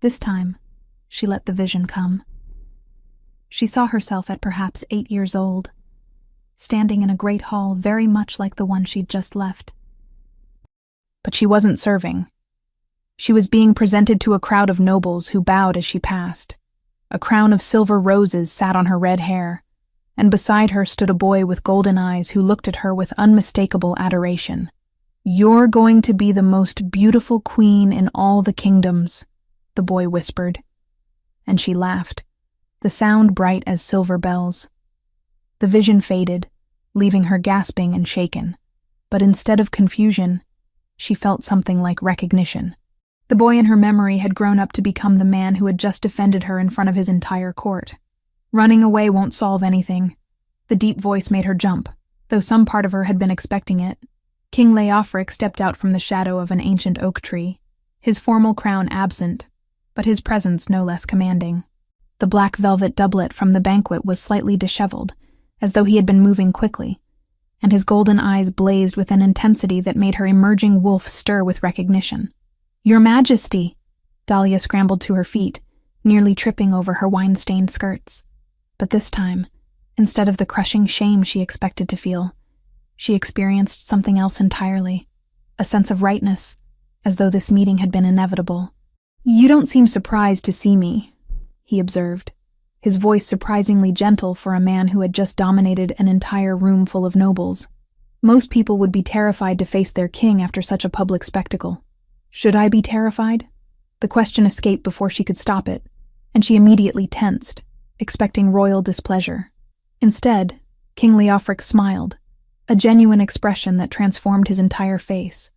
This time, she let the vision come. She saw herself at perhaps 8 years old, standing in a great hall very much like the one she'd just left. But she wasn't serving. She was being presented to a crowd of nobles who bowed as she passed. A crown of silver roses sat on her red hair, and beside her stood a boy with golden eyes who looked at her with unmistakable adoration. "You're going to be the most beautiful queen in all the kingdoms," the boy whispered. And she laughed, the sound bright as silver bells. The vision faded, leaving her gasping and shaken. But instead of confusion, she felt something like recognition. The boy in her memory had grown up to become the man who had just defended her in front of his entire court. Running away won't solve anything. The deep voice made her jump, though some part of her had been expecting it. King Leofric stepped out from the shadow of an ancient oak tree, his formal crown absent, but his presence no less commanding. The black velvet doublet from the banquet was slightly disheveled, as though he had been moving quickly, and his golden eyes blazed with an intensity that made her emerging wolf stir with recognition. "Your Majesty!" Dahlia scrambled to her feet, nearly tripping over her wine-stained skirts. But this time, instead of the crushing shame she expected to feel, she experienced something else entirely, a sense of rightness, as though this meeting had been inevitable. "You don't seem surprised to see me," he observed, his voice surprisingly gentle for a man who had just dominated an entire room full of nobles. Most people would be terrified to face their king after such a public spectacle. Should I be terrified? The question escaped before she could stop it, and she immediately tensed, expecting royal displeasure. Instead, King Leofric smiled, a genuine expression that transformed his entire face.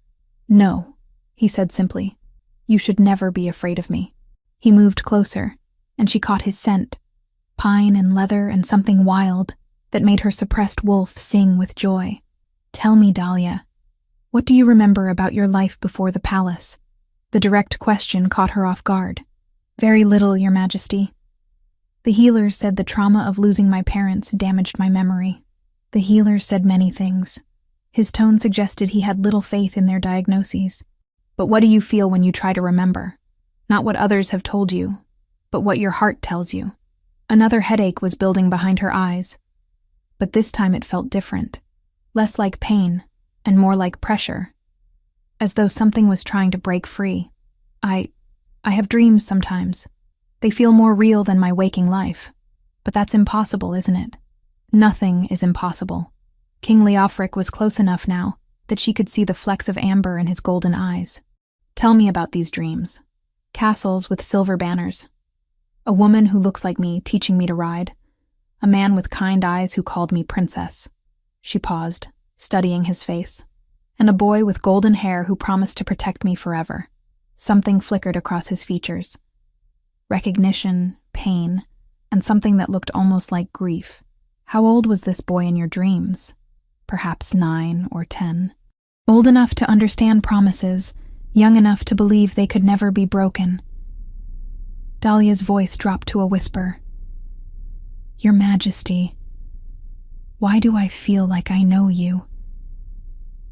"No," he said simply. "You should never be afraid of me." He moved closer, and she caught his scent, pine and leather and something wild that made her suppressed wolf sing with joy. "Tell me, Dahlia, what do you remember about your life before the palace?" The direct question caught her off guard. "Very little, Your Majesty. The healers said the trauma of losing my parents damaged my memory." The healers said many things. His tone suggested he had little faith in their diagnoses. "But what do you feel when you try to remember? Not what others have told you, but what your heart tells you." Another headache was building behind her eyes, but this time it felt different, less like pain and more like pressure, as though something was trying to break free. I have dreams sometimes. They feel more real than my waking life. But that's impossible, isn't it? Nothing is impossible. King Leofric was close enough now that she could see the flecks of amber in his golden eyes. "Tell me about these dreams. Castles with silver banners. A woman who looks like me teaching me to ride. A man with kind eyes who called me princess." She paused, studying his face. "And a boy with golden hair who promised to protect me forever." Something flickered across his features. Recognition, pain, and something that looked almost like grief. How old was this boy in your dreams? Perhaps 9 or 10. Old enough to understand promises, young enough to believe they could never be broken. Dahlia's voice dropped to a whisper. "Your Majesty, why do I feel like I know you?"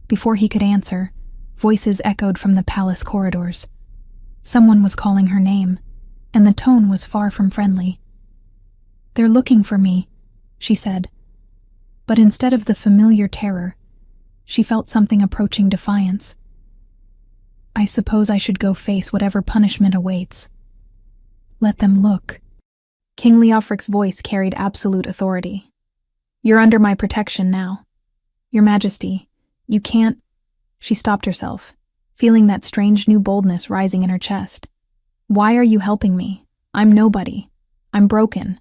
Before he could answer, voices echoed from the palace corridors. Someone was calling her name, and the tone was far from friendly. "They're looking for me," she said. But instead of the familiar terror, she felt something approaching defiance. "I suppose I should go face whatever punishment awaits. Let them look." King Leofric's voice carried absolute authority. "You're under my protection now. Your Majesty, you can't—" She stopped herself, feeling that strange new boldness rising in her chest. "Why are you helping me? I'm nobody. I'm broken.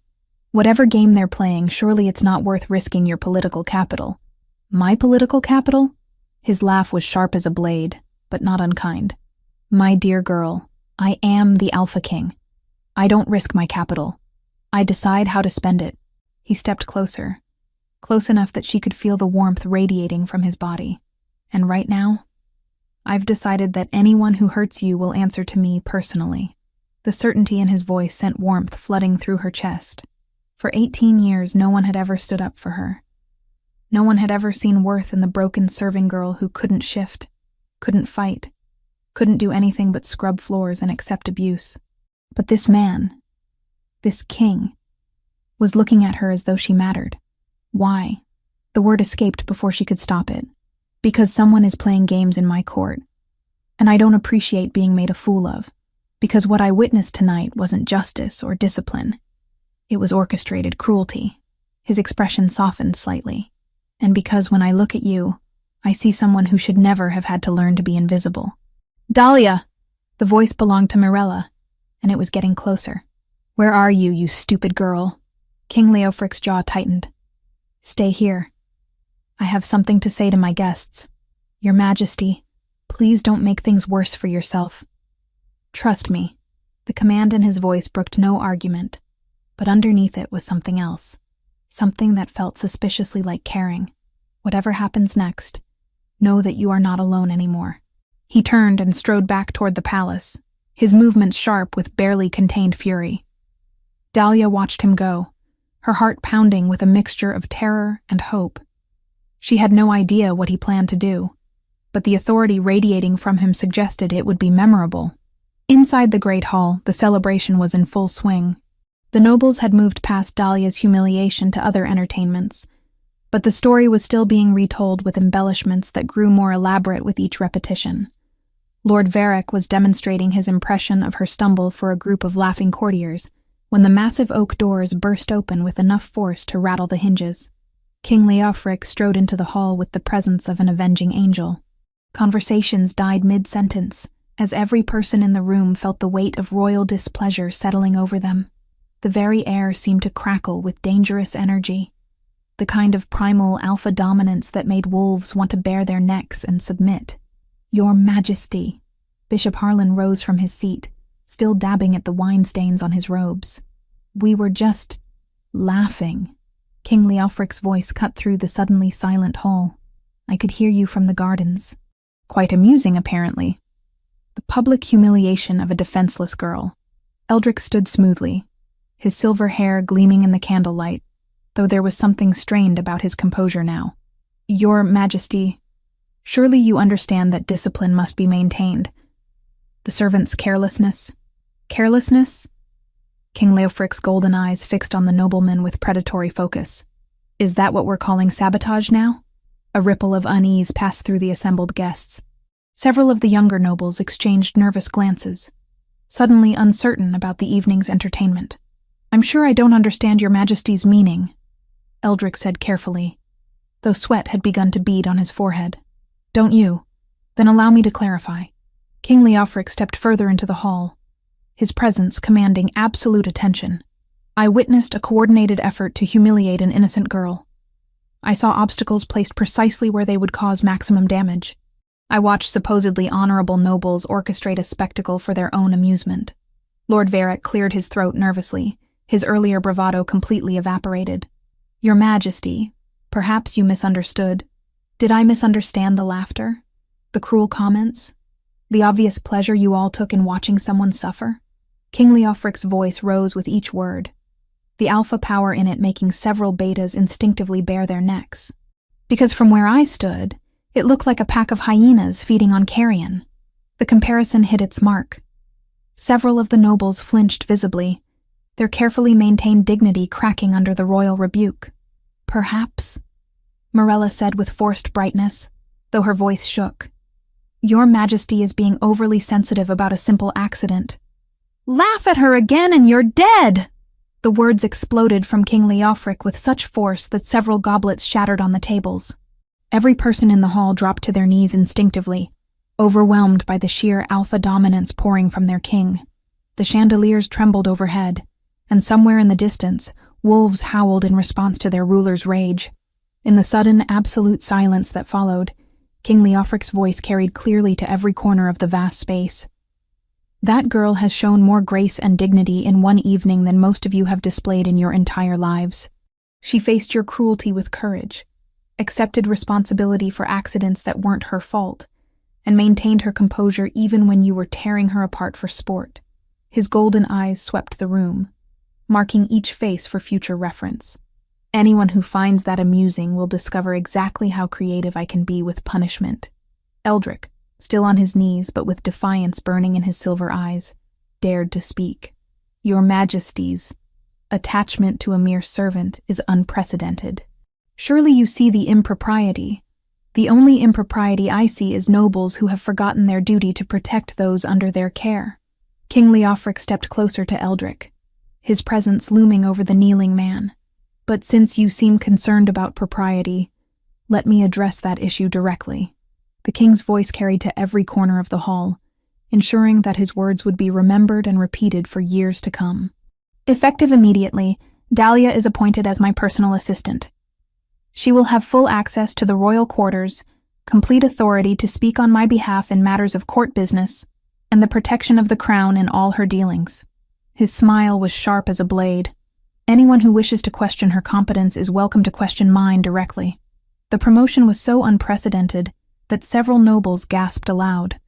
Whatever game they're playing, surely it's not worth risking your political capital." "My political capital?" His laugh was sharp as a blade, but not unkind. "My dear girl, I am the Alpha King. I don't risk my capital. I decide how to spend it." He stepped closer, close enough that she could feel the warmth radiating from his body. "And right now, I've decided that anyone who hurts you will answer to me personally." The certainty in his voice sent warmth flooding through her chest. For 18 years, no one had ever stood up for her. No one had ever seen worth in the broken serving girl who couldn't shift, couldn't fight, couldn't do anything but scrub floors and accept abuse. But this man, this king, was looking at her as though she mattered. Why? The word escaped before she could stop it. Because someone is playing games in my court, and I don't appreciate being made a fool of. Because what I witnessed tonight wasn't justice or discipline. It was orchestrated cruelty. His expression softened slightly. And because when I look at you, I see someone who should never have had to learn to be invisible. "Dahlia!" The voice belonged to Mirella, and it was getting closer. "Where are you, you stupid girl?" King Leofric's jaw tightened. "Stay here. I have something to say to my guests. Your Majesty, please don't make things worse for yourself. Trust me." The command in his voice brooked no argument, but underneath it was something else. Something that felt suspiciously like caring. "Whatever happens next, know that you are not alone anymore." He turned and strode back toward the palace, his movements sharp with barely contained fury. Dahlia watched him go, her heart pounding with a mixture of terror and hope. She had no idea what he planned to do, but the authority radiating from him suggested it would be memorable. Inside the great hall, the celebration was in full swing. The nobles had moved past Dahlia's humiliation to other entertainments, but the story was still being retold with embellishments that grew more elaborate with each repetition. Lord Varric was demonstrating his impression of her stumble for a group of laughing courtiers when the massive oak doors burst open with enough force to rattle the hinges. King Leofric strode into the hall with the presence of an avenging angel. Conversations died mid-sentence, as every person in the room felt the weight of royal displeasure settling over them. The very air seemed to crackle with dangerous energy, the kind of primal alpha dominance that made wolves want to bare their necks and submit. "Your Majesty." Bishop Harlan rose from his seat, still dabbing at the wine stains on his robes. "We were just laughing." King Leofric's voice cut through the suddenly silent hall. "I could hear you from the gardens." Quite amusing, apparently. The public humiliation of a defenseless girl. Eldrick stood smoothly, his silver hair gleaming in the candlelight, though there was something strained about his composure now. "Your Majesty, surely you understand that discipline must be maintained. The servant's carelessness." "Carelessness?" King Leofric's golden eyes fixed on the nobleman with predatory focus. "Is that what we're calling sabotage now?" A ripple of unease passed through the assembled guests. Several of the younger nobles exchanged nervous glances, suddenly uncertain about the evening's entertainment. "I'm sure I don't understand your Majesty's meaning," Eldrick said carefully, though sweat had begun to bead on his forehead. "Don't you? Then allow me to clarify." King Leofric stepped further into the hall, his presence commanding absolute attention. "I witnessed a coordinated effort to humiliate an innocent girl. I saw obstacles placed precisely where they would cause maximum damage. I watched supposedly honorable nobles orchestrate a spectacle for their own amusement." Lord Varric cleared his throat nervously, his earlier bravado completely evaporated. "Your Majesty, perhaps you misunderstood. Did I misunderstand the laughter? The cruel comments? The obvious pleasure you all took in watching someone suffer?" King Leofric's voice rose with each word, the alpha power in it making several betas instinctively bare their necks. "Because from where I stood, it looked like a pack of hyenas feeding on carrion." The comparison hit its mark. Several of the nobles flinched visibly, their carefully maintained dignity cracking under the royal rebuke. "Perhaps," Mirella said with forced brightness, though her voice shook. "Your Majesty is being overly sensitive about a simple accident." "Laugh at her again and you're dead!" The words exploded from King Leofric with such force that several goblets shattered on the tables. Every person in the hall dropped to their knees instinctively, overwhelmed by the sheer alpha dominance pouring from their king. The chandeliers trembled overhead, and somewhere in the distance, wolves howled in response to their ruler's rage. In the sudden, absolute silence that followed, King Leofric's voice carried clearly to every corner of the vast space. "That girl has shown more grace and dignity in one evening than most of you have displayed in your entire lives. She faced your cruelty with courage, accepted responsibility for accidents that weren't her fault, and maintained her composure even when you were tearing her apart for sport. His golden eyes swept the room, marking each face for future reference. Anyone who finds that amusing will discover exactly how creative I can be with punishment. Eldrick, still on his knees but with defiance burning in his silver eyes, dared to speak. Your Majesty's attachment to a mere servant is unprecedented. Surely you see the impropriety. The only impropriety I see is nobles who have forgotten their duty to protect those under their care. King Leofric stepped closer to Eldrick, his presence looming over the kneeling man. But since you seem concerned about propriety, let me address that issue directly. The king's voice carried to every corner of the hall, ensuring that his words would be remembered and repeated for years to come. Effective immediately, Dahlia is appointed as my personal assistant. She will have full access to the royal quarters, complete authority to speak on my behalf in matters of court business, and the protection of the crown in all her dealings. His smile was sharp as a blade. Anyone who wishes to question her competence is welcome to question mine directly. The promotion was so unprecedented that several nobles gasped aloud.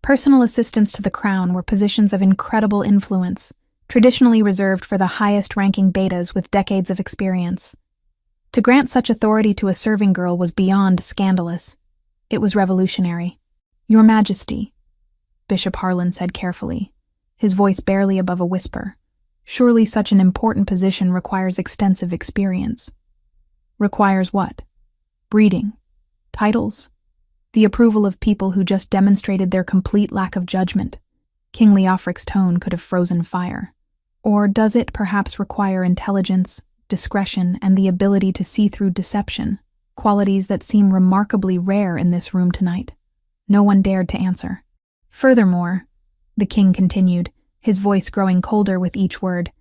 Personal assistants to the crown were positions of incredible influence, traditionally reserved for the highest-ranking betas with decades of experience. To grant such authority to a serving girl was beyond scandalous. It was revolutionary. Your Majesty, Bishop Harlan said carefully, his voice barely above a whisper. Surely such an important position requires extensive experience. Requires what? Breeding? Titles? The approval of people who just demonstrated their complete lack of judgment. King Leofric's tone could have frozen fire. Or does it perhaps require intelligence, discretion, and the ability to see through deception, qualities that seem remarkably rare in this room tonight? No one dared to answer. Furthermore, the king continued, his voice growing colder with each word,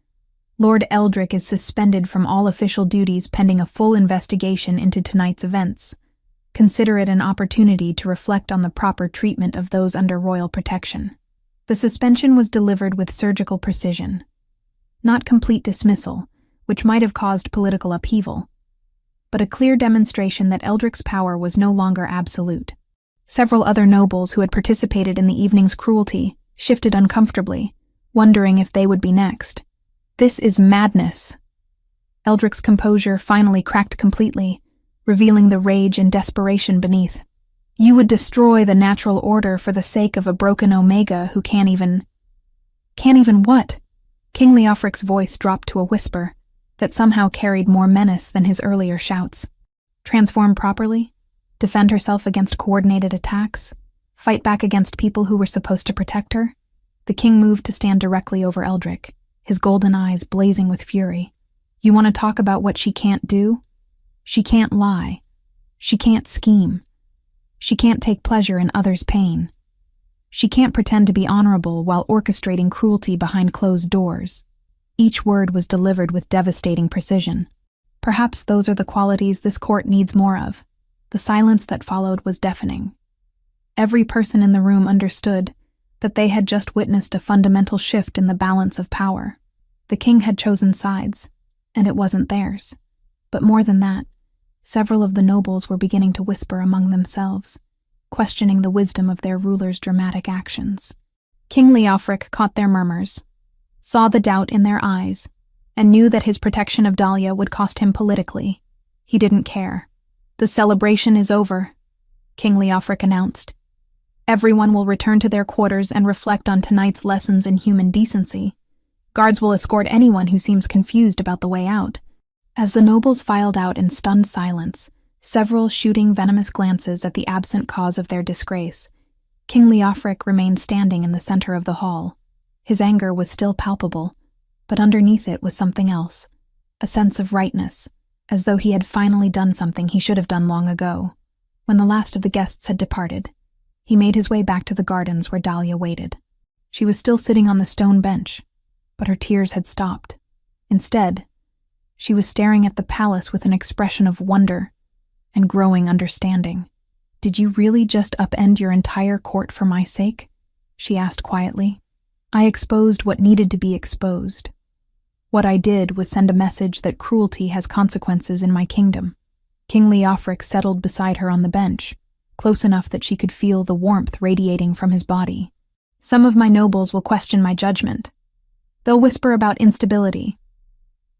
Lord Eldrick is suspended from all official duties pending a full investigation into tonight's events. Consider it an opportunity to reflect on the proper treatment of those under royal protection. The suspension was delivered with surgical precision. Not complete dismissal, which might have caused political upheaval, but a clear demonstration that Eldrick's power was no longer absolute. Several other nobles who had participated in the evening's cruelty shifted uncomfortably, wondering if they would be next. This is madness. Eldrick's composure finally cracked completely, revealing the rage and desperation beneath. You would destroy the natural order for the sake of a broken Omega who can't even what? King Leofric's voice dropped to a whisper that somehow carried more menace than his earlier shouts. Transform properly? Defend herself against coordinated attacks? Fight back against people who were supposed to protect her? The king moved to stand directly over Eldrick, his golden eyes blazing with fury. You want to talk about what she can't do? She can't lie. She can't scheme. She can't take pleasure in others' pain. She can't pretend to be honorable while orchestrating cruelty behind closed doors. Each word was delivered with devastating precision. Perhaps those are the qualities this court needs more of. The silence that followed was deafening. Every person in the room understood that they had just witnessed a fundamental shift in the balance of power. The king had chosen sides, and it wasn't theirs. But more than that, several of the nobles were beginning to whisper among themselves, questioning the wisdom of their ruler's dramatic actions. King Leofric caught their murmurs, saw the doubt in their eyes, and knew that his protection of Dahlia would cost him politically. He didn't care. The celebration is over, King Leofric announced. Everyone will return to their quarters and reflect on tonight's lessons in human decency. Guards will escort anyone who seems confused about the way out. As the nobles filed out in stunned silence, several shooting venomous glances at the absent cause of their disgrace, King Leofric remained standing in the center of the hall. His anger was still palpable, but underneath it was something else, a sense of rightness, as though he had finally done something he should have done long ago. When the last of the guests had departed, he made his way back to the gardens where Dahlia waited. She was still sitting on the stone bench, but her tears had stopped. Instead, she was staring at the palace with an expression of wonder and growing understanding. Did you really just upend your entire court for my sake? She asked quietly. I exposed what needed to be exposed. What I did was send a message that cruelty has consequences in my kingdom. King Leofric settled beside her on the bench, close enough that she could feel the warmth radiating from his body. Some of my nobles will question my judgment. They'll whisper about instability,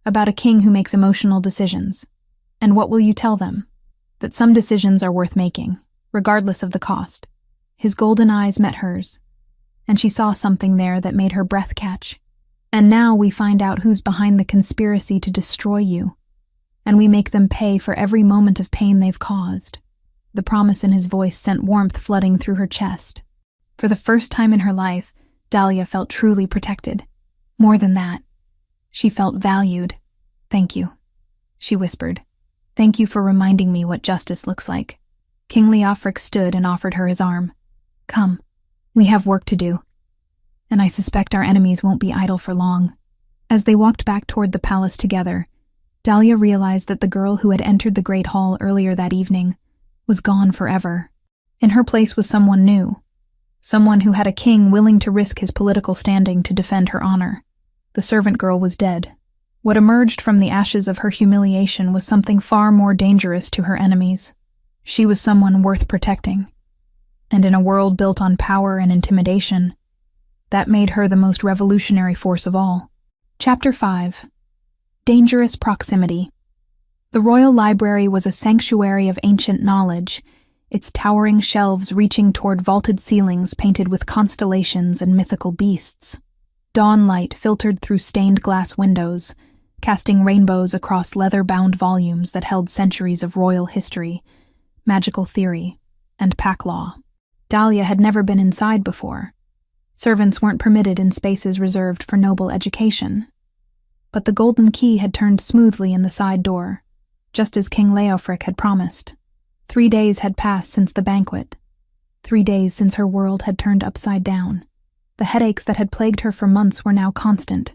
about a king who makes emotional decisions. And what will you tell them? That some decisions are worth making, regardless of the cost. His golden eyes met hers, and she saw something there that made her breath catch. And now we find out who's behind the conspiracy to destroy you, and we make them pay for every moment of pain they've caused. The promise in his voice sent warmth flooding through her chest. For the first time in her life, Dahlia felt truly protected. More than that, she felt valued. "Thank you," she whispered. "Thank you for reminding me what justice looks like." King Leofric stood and offered her his arm. "Come, we have work to do, and I suspect our enemies won't be idle for long." As they walked back toward the palace together, Dahlia realized that the girl who had entered the Great Hall earlier that evening was gone forever. In her place was someone new, someone who had a king willing to risk his political standing to defend her honor. The servant girl was dead. What emerged from the ashes of her humiliation was something far more dangerous to her enemies. She was someone worth protecting. And in a world built on power and intimidation, that made her the most revolutionary force of all. Chapter 5. Dangerous Proximity. The Royal Library was a sanctuary of ancient knowledge, its towering shelves reaching toward vaulted ceilings painted with constellations and mythical beasts. Dawn light filtered through stained glass windows, casting rainbows across leather-bound volumes that held centuries of royal history, magical theory, and pack law. Dahlia had never been inside before. Servants weren't permitted in spaces reserved for noble education. But the golden key had turned smoothly in the side door, just as King Leofric had promised. 3 days had passed since the banquet. 3 days since her world had turned upside down. The headaches that had plagued her for months were now constant.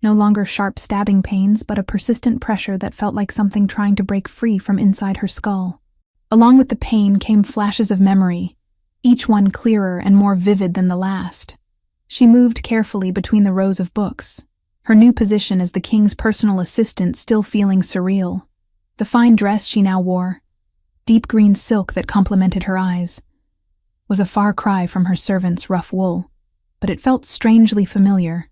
No longer sharp stabbing pains, but a persistent pressure that felt like something trying to break free from inside her skull. Along with the pain came flashes of memory, each one clearer and more vivid than the last. She moved carefully between the rows of books, her new position as the king's personal assistant still feeling surreal. The fine dress she now wore, deep green silk that complemented her eyes, was a far cry from her servant's rough wool, but it felt strangely familiar,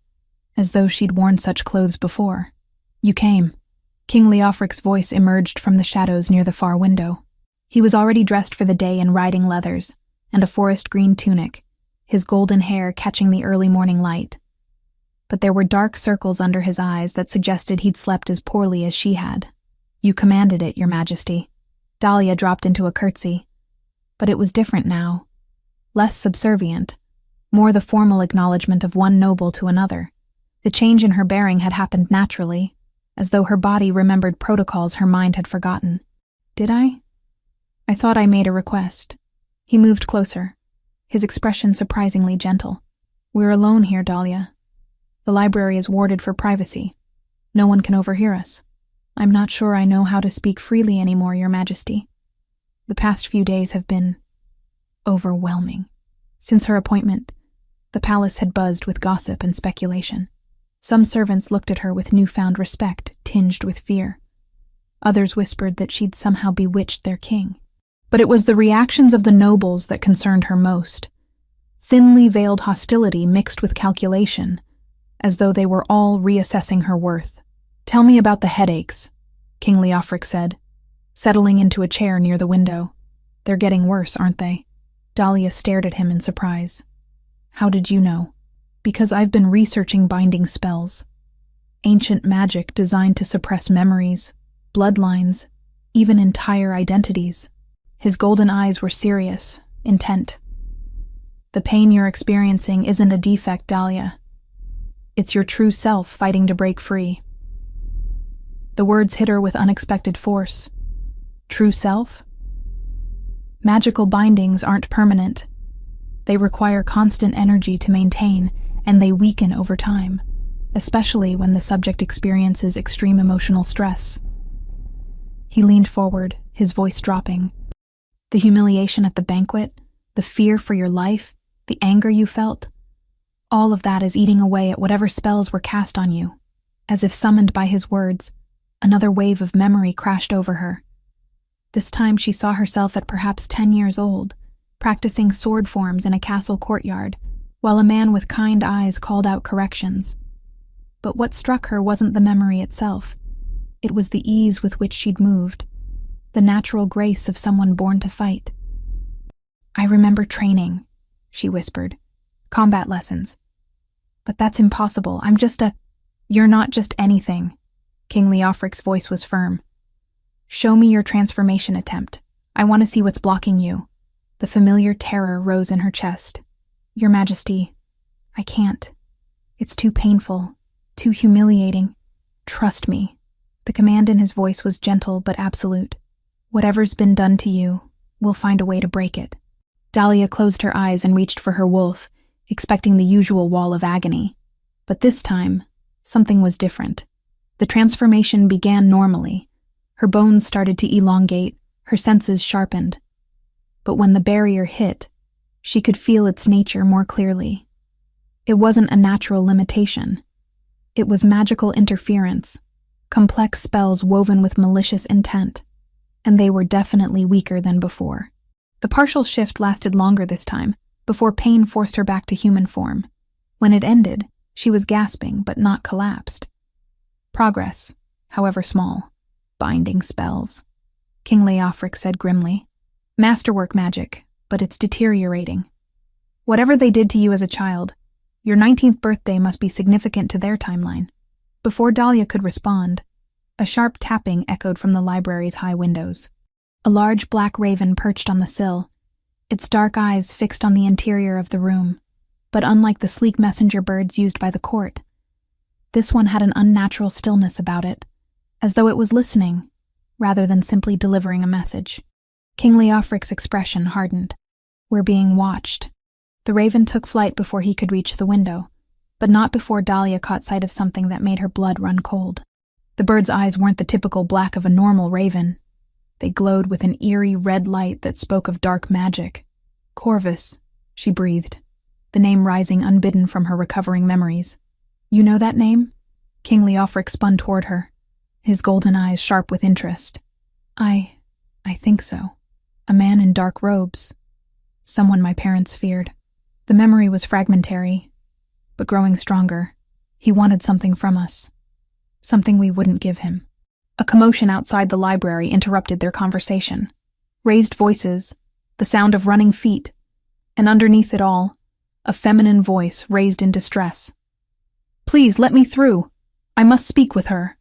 as though she'd worn such clothes before. "You came." King Leofric's voice emerged from the shadows near the far window. He was already dressed for the day in riding leathers and a forest green tunic, his golden hair catching the early morning light. But there were dark circles under his eyes that suggested he'd slept as poorly as she had. "You commanded it, Your Majesty." Dahlia dropped into a curtsy. But it was different now. Less subservient, more the formal acknowledgement of one noble to another. The change in her bearing had happened naturally, as though her body remembered protocols her mind had forgotten. "Did I? I thought I made a request." He moved closer, his expression surprisingly gentle. "We're alone here, Dahlia. The library is warded for privacy. No one can overhear us. I'm not sure I know how to speak freely anymore, Your Majesty. The past few days have been overwhelming." Since her appointment, the palace had buzzed with gossip and speculation. Some servants looked at her with newfound respect, tinged with fear. Others whispered that she'd somehow bewitched their king. But it was the reactions of the nobles that concerned her most. Thinly veiled hostility mixed with calculation, as though they were all reassessing her worth. "Tell me about the headaches," King Leofric said, settling into a chair near the window. "They're getting worse, aren't they?" Dahlia stared at him in surprise. "How did you know?" "Because I've been researching binding spells. Ancient magic designed to suppress memories, bloodlines, even entire identities." His golden eyes were serious, intent. "The pain you're experiencing isn't a defect, Dahlia. It's your true self fighting to break free." The words hit her with unexpected force. True self? Magical bindings aren't permanent. They require constant energy to maintain, and they weaken over time, especially when the subject experiences extreme emotional stress. He leaned forward, his voice dropping. "The humiliation at the banquet, the fear for your life, the anger you felt, all of that is eating away at whatever spells were cast on you." As if summoned by his words, another wave of memory crashed over her. This time she saw herself at perhaps 10 years old, practicing sword forms in a castle courtyard, while a man with kind eyes called out corrections. But what struck her wasn't the memory itself. It was the ease with which she'd moved, the natural grace of someone born to fight. "I remember training," she whispered. "Combat lessons. But that's impossible. I'm just a—" "You're not just anything." King Leofric's voice was firm. "Show me your transformation attempt. I want to see what's blocking you." The familiar terror rose in her chest. "Your Majesty, I can't. It's too painful, too humiliating. Trust me." The command in his voice was gentle but absolute. "Whatever's been done to you, we'll find a way to break it." Dahlia closed her eyes and reached for her wolf, expecting the usual wall of agony. But this time, something was different. The transformation began normally. Her bones started to elongate, her senses sharpened. But when the barrier hit, she could feel its nature more clearly. It wasn't a natural limitation. It was magical interference, complex spells woven with malicious intent, and they were definitely weaker than before. The partial shift lasted longer this time, before pain forced her back to human form. When it ended, she was gasping but not collapsed. Progress, however small. Binding spells. King Leofric said grimly. "Masterwork magic, but it's deteriorating. Whatever they did to you as a child, your 19th birthday must be significant to their timeline." Before Dahlia could respond, a sharp tapping echoed from the library's high windows. A large black raven perched on the sill, its dark eyes fixed on the interior of the room. But unlike the sleek messenger birds used by the court, this one had an unnatural stillness about it, as though it was listening, rather than simply delivering a message. King Leofric's expression hardened. "We're being watched." The raven took flight before he could reach the window, but not before Dahlia caught sight of something that made her blood run cold. The bird's eyes weren't the typical black of a normal raven. They glowed with an eerie red light that spoke of dark magic. "Corvus," she breathed, the name rising unbidden from her recovering memories. "You know that name?" King Leofric spun toward her, his golden eyes sharp with interest. I think so. A man in dark robes. Someone my parents feared." The memory was fragmentary, but growing stronger. He wanted something from us. Something we wouldn't give him. A commotion outside the library interrupted their conversation. Raised voices, the sound of running feet, and underneath it all, a feminine voice raised in distress. "Please, let me through. I must speak with her."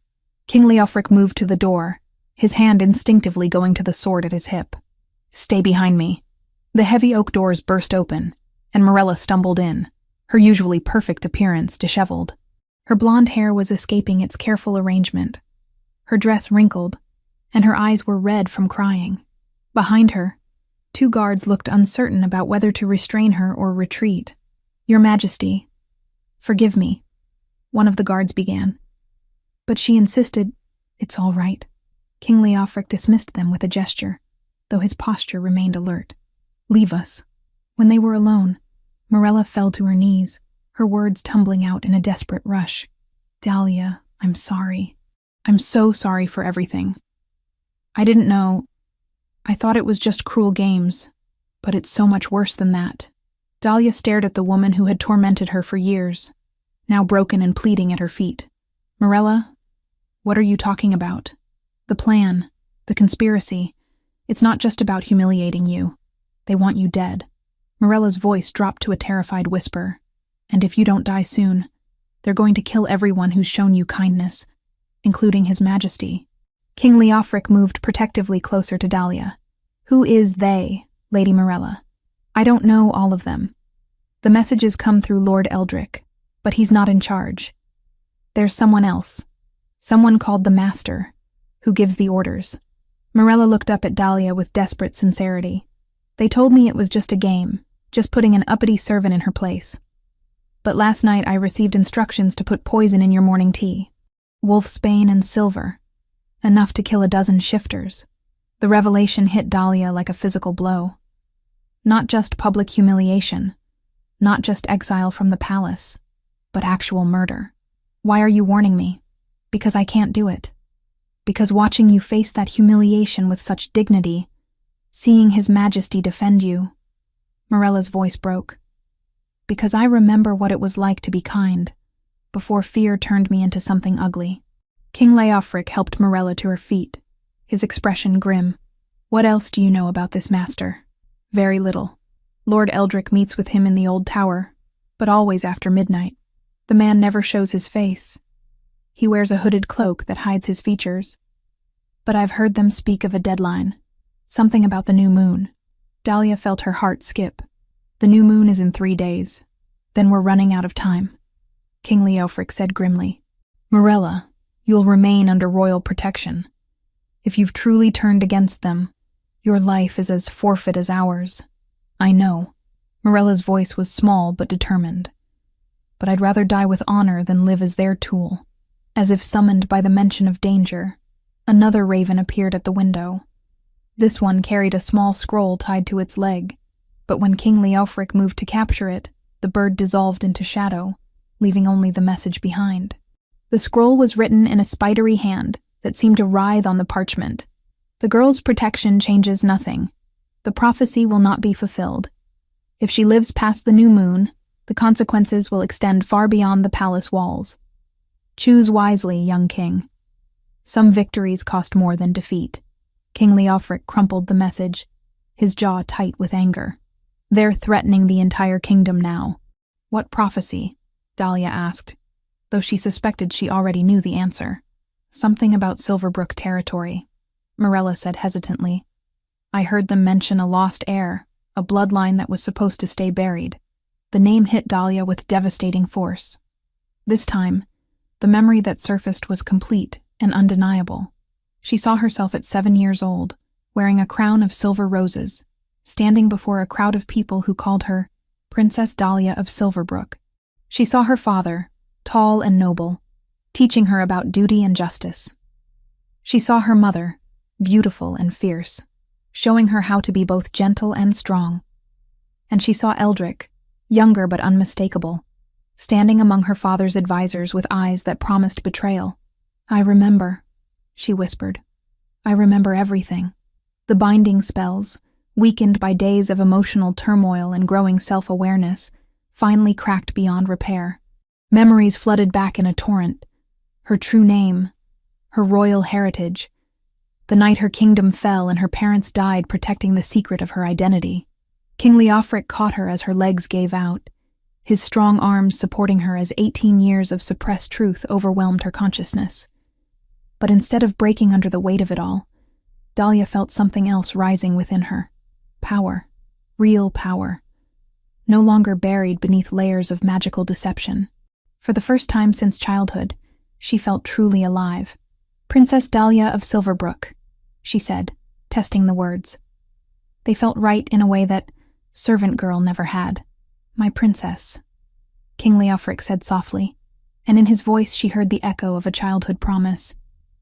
King Leofric moved to the door, his hand instinctively going to the sword at his hip. "Stay behind me." The heavy oak doors burst open, and Morella stumbled in, her usually perfect appearance disheveled. Her blonde hair was escaping its careful arrangement. Her dress wrinkled, and her eyes were red from crying. Behind her, 2 guards looked uncertain about whether to restrain her or retreat. "Your Majesty, forgive me," one of the guards began. But she insisted, "It's all right." King Leofric dismissed them with a gesture, though his posture remained alert. "Leave us." When they were alone, Morella fell to her knees, her words tumbling out in a desperate rush. "Dahlia, I'm sorry. I'm so sorry for everything. I didn't know. I thought it was just cruel games, but it's so much worse than that." Dahlia stared at the woman who had tormented her for years, now broken and pleading at her feet. "Morella, what are you talking about? The plan, the conspiracy, it's not just about humiliating you. They want you dead." Morella's voice dropped to a terrified whisper. "And if you don't die soon, they're going to kill everyone who's shown you kindness, including His Majesty." King Leofric moved protectively closer to Dahlia. "Who is they, Lady Morella?" "I don't know all of them. The messages come through Lord Eldrick, but he's not in charge. There's someone else, someone called the Master, who gives the orders." Morella looked up at Dahlia with desperate sincerity. "They told me it was just a game, just putting an uppity servant in her place. But last night I received instructions to put poison in your morning tea. Wolfsbane and silver. Enough to kill a dozen shifters." The revelation hit Dahlia like a physical blow. Not just public humiliation, not just exile from the palace, but actual murder. "Why are you warning me?" "Because I can't do it." because watching you face that humiliation with such dignity, seeing His Majesty defend you," Morella's voice broke. "Because I remember what it was like to be kind, before fear turned me into something ugly." King Leofric helped Morella to her feet, his expression grim. "What else do you know about this master?" "Very little. Lord Eldric meets with him in the old tower, but always after midnight. The man never shows his face. He wears a hooded cloak that hides his features. But I've heard them speak of a deadline. Something about the new moon." Dahlia felt her heart skip. "The new moon is in 3 days. Then we're running out of time," King Leofric said grimly. "Morella, you'll remain under royal protection. If you've truly turned against them, your life is as forfeit as ours. I know." Morella's voice was small but determined. "But I'd rather die with honor than live as their tool." As if summoned by the mention of danger, another raven appeared at the window. This one carried a small scroll tied to its leg, but when King Leofric moved to capture it, the bird dissolved into shadow, leaving only the message behind. The scroll was written in a spidery hand that seemed to writhe on the parchment. "The girl's protection changes nothing. The prophecy will not be fulfilled. If she lives past the new moon, the consequences will extend far beyond the palace walls. Choose wisely, young king. Some victories cost more than defeat." King Leofric crumpled the message, his jaw tight with anger. "They're threatening the entire kingdom now." "What prophecy?" Dahlia asked, though she suspected she already knew the answer. "Something about Silverbrook territory," Morella said hesitantly. "I heard them mention a lost heir, a bloodline that was supposed to stay buried." The name hit Dahlia with devastating force. This time, the memory that surfaced was complete and undeniable. She saw herself at 7 years old, wearing a crown of silver roses, standing before a crowd of people who called her Princess Dahlia of Silverbrook. She saw her father, tall and noble, teaching her about duty and justice. She saw her mother, beautiful and fierce, showing her how to be both gentle and strong. And she saw Eldric, younger but unmistakable, standing among her father's advisors with eyes that promised betrayal. "I remember," she whispered. "I remember everything." The binding spells, weakened by days of emotional turmoil and growing self-awareness, finally cracked beyond repair. Memories flooded back in a torrent. Her true name, her royal heritage, the night her kingdom fell and her parents died protecting the secret of her identity. King Leofric caught her as her legs gave out, his strong arms supporting her as 18 years of suppressed truth overwhelmed her consciousness. But instead of breaking under the weight of it all, Dahlia felt something else rising within her. Power. Real power. No longer buried beneath layers of magical deception. For the first time since childhood, she felt truly alive. "Princess Dahlia of Silverbrook," she said, testing the words. They felt right in a way that servant girl never had. "My princess," King Leofric said softly, and in his voice she heard the echo of a childhood promise.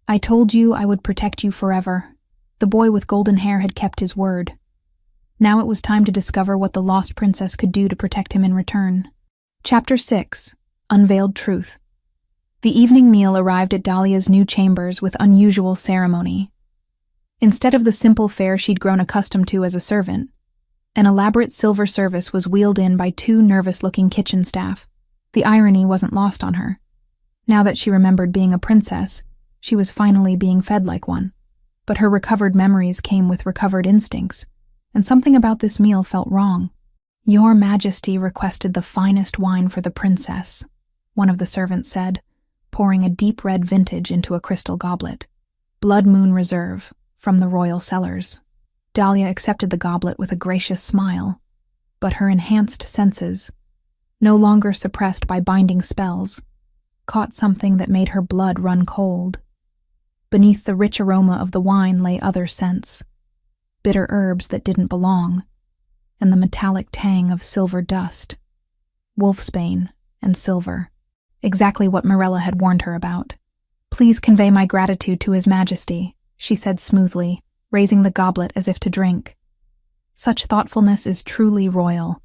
"I told you I would protect you forever." The boy with golden hair had kept his word. Now it was time to discover what the lost princess could do to protect him in return. Chapter 6. Unveiled Truth. The evening meal arrived at Dahlia's new chambers with unusual ceremony. Instead of the simple fare she'd grown accustomed to as a servant, an elaborate silver service was wheeled in by 2 nervous-looking kitchen staff. The irony wasn't lost on her. Now that she remembered being a princess, she was finally being fed like one. But her recovered memories came with recovered instincts, and something about this meal felt wrong. "Your Majesty requested the finest wine for the princess," one of the servants said, pouring a deep red vintage into a crystal goblet. "Blood Moon Reserve, from the royal cellars." Dahlia accepted the goblet with a gracious smile, but her enhanced senses, no longer suppressed by binding spells, caught something that made her blood run cold. Beneath the rich aroma of the wine lay other scents, bitter herbs that didn't belong, and the metallic tang of silver dust, wolfsbane and silver, exactly what Morella had warned her about. "Please convey my gratitude to His Majesty," she said smoothly, raising the goblet as if to drink. "Such thoughtfulness is truly royal."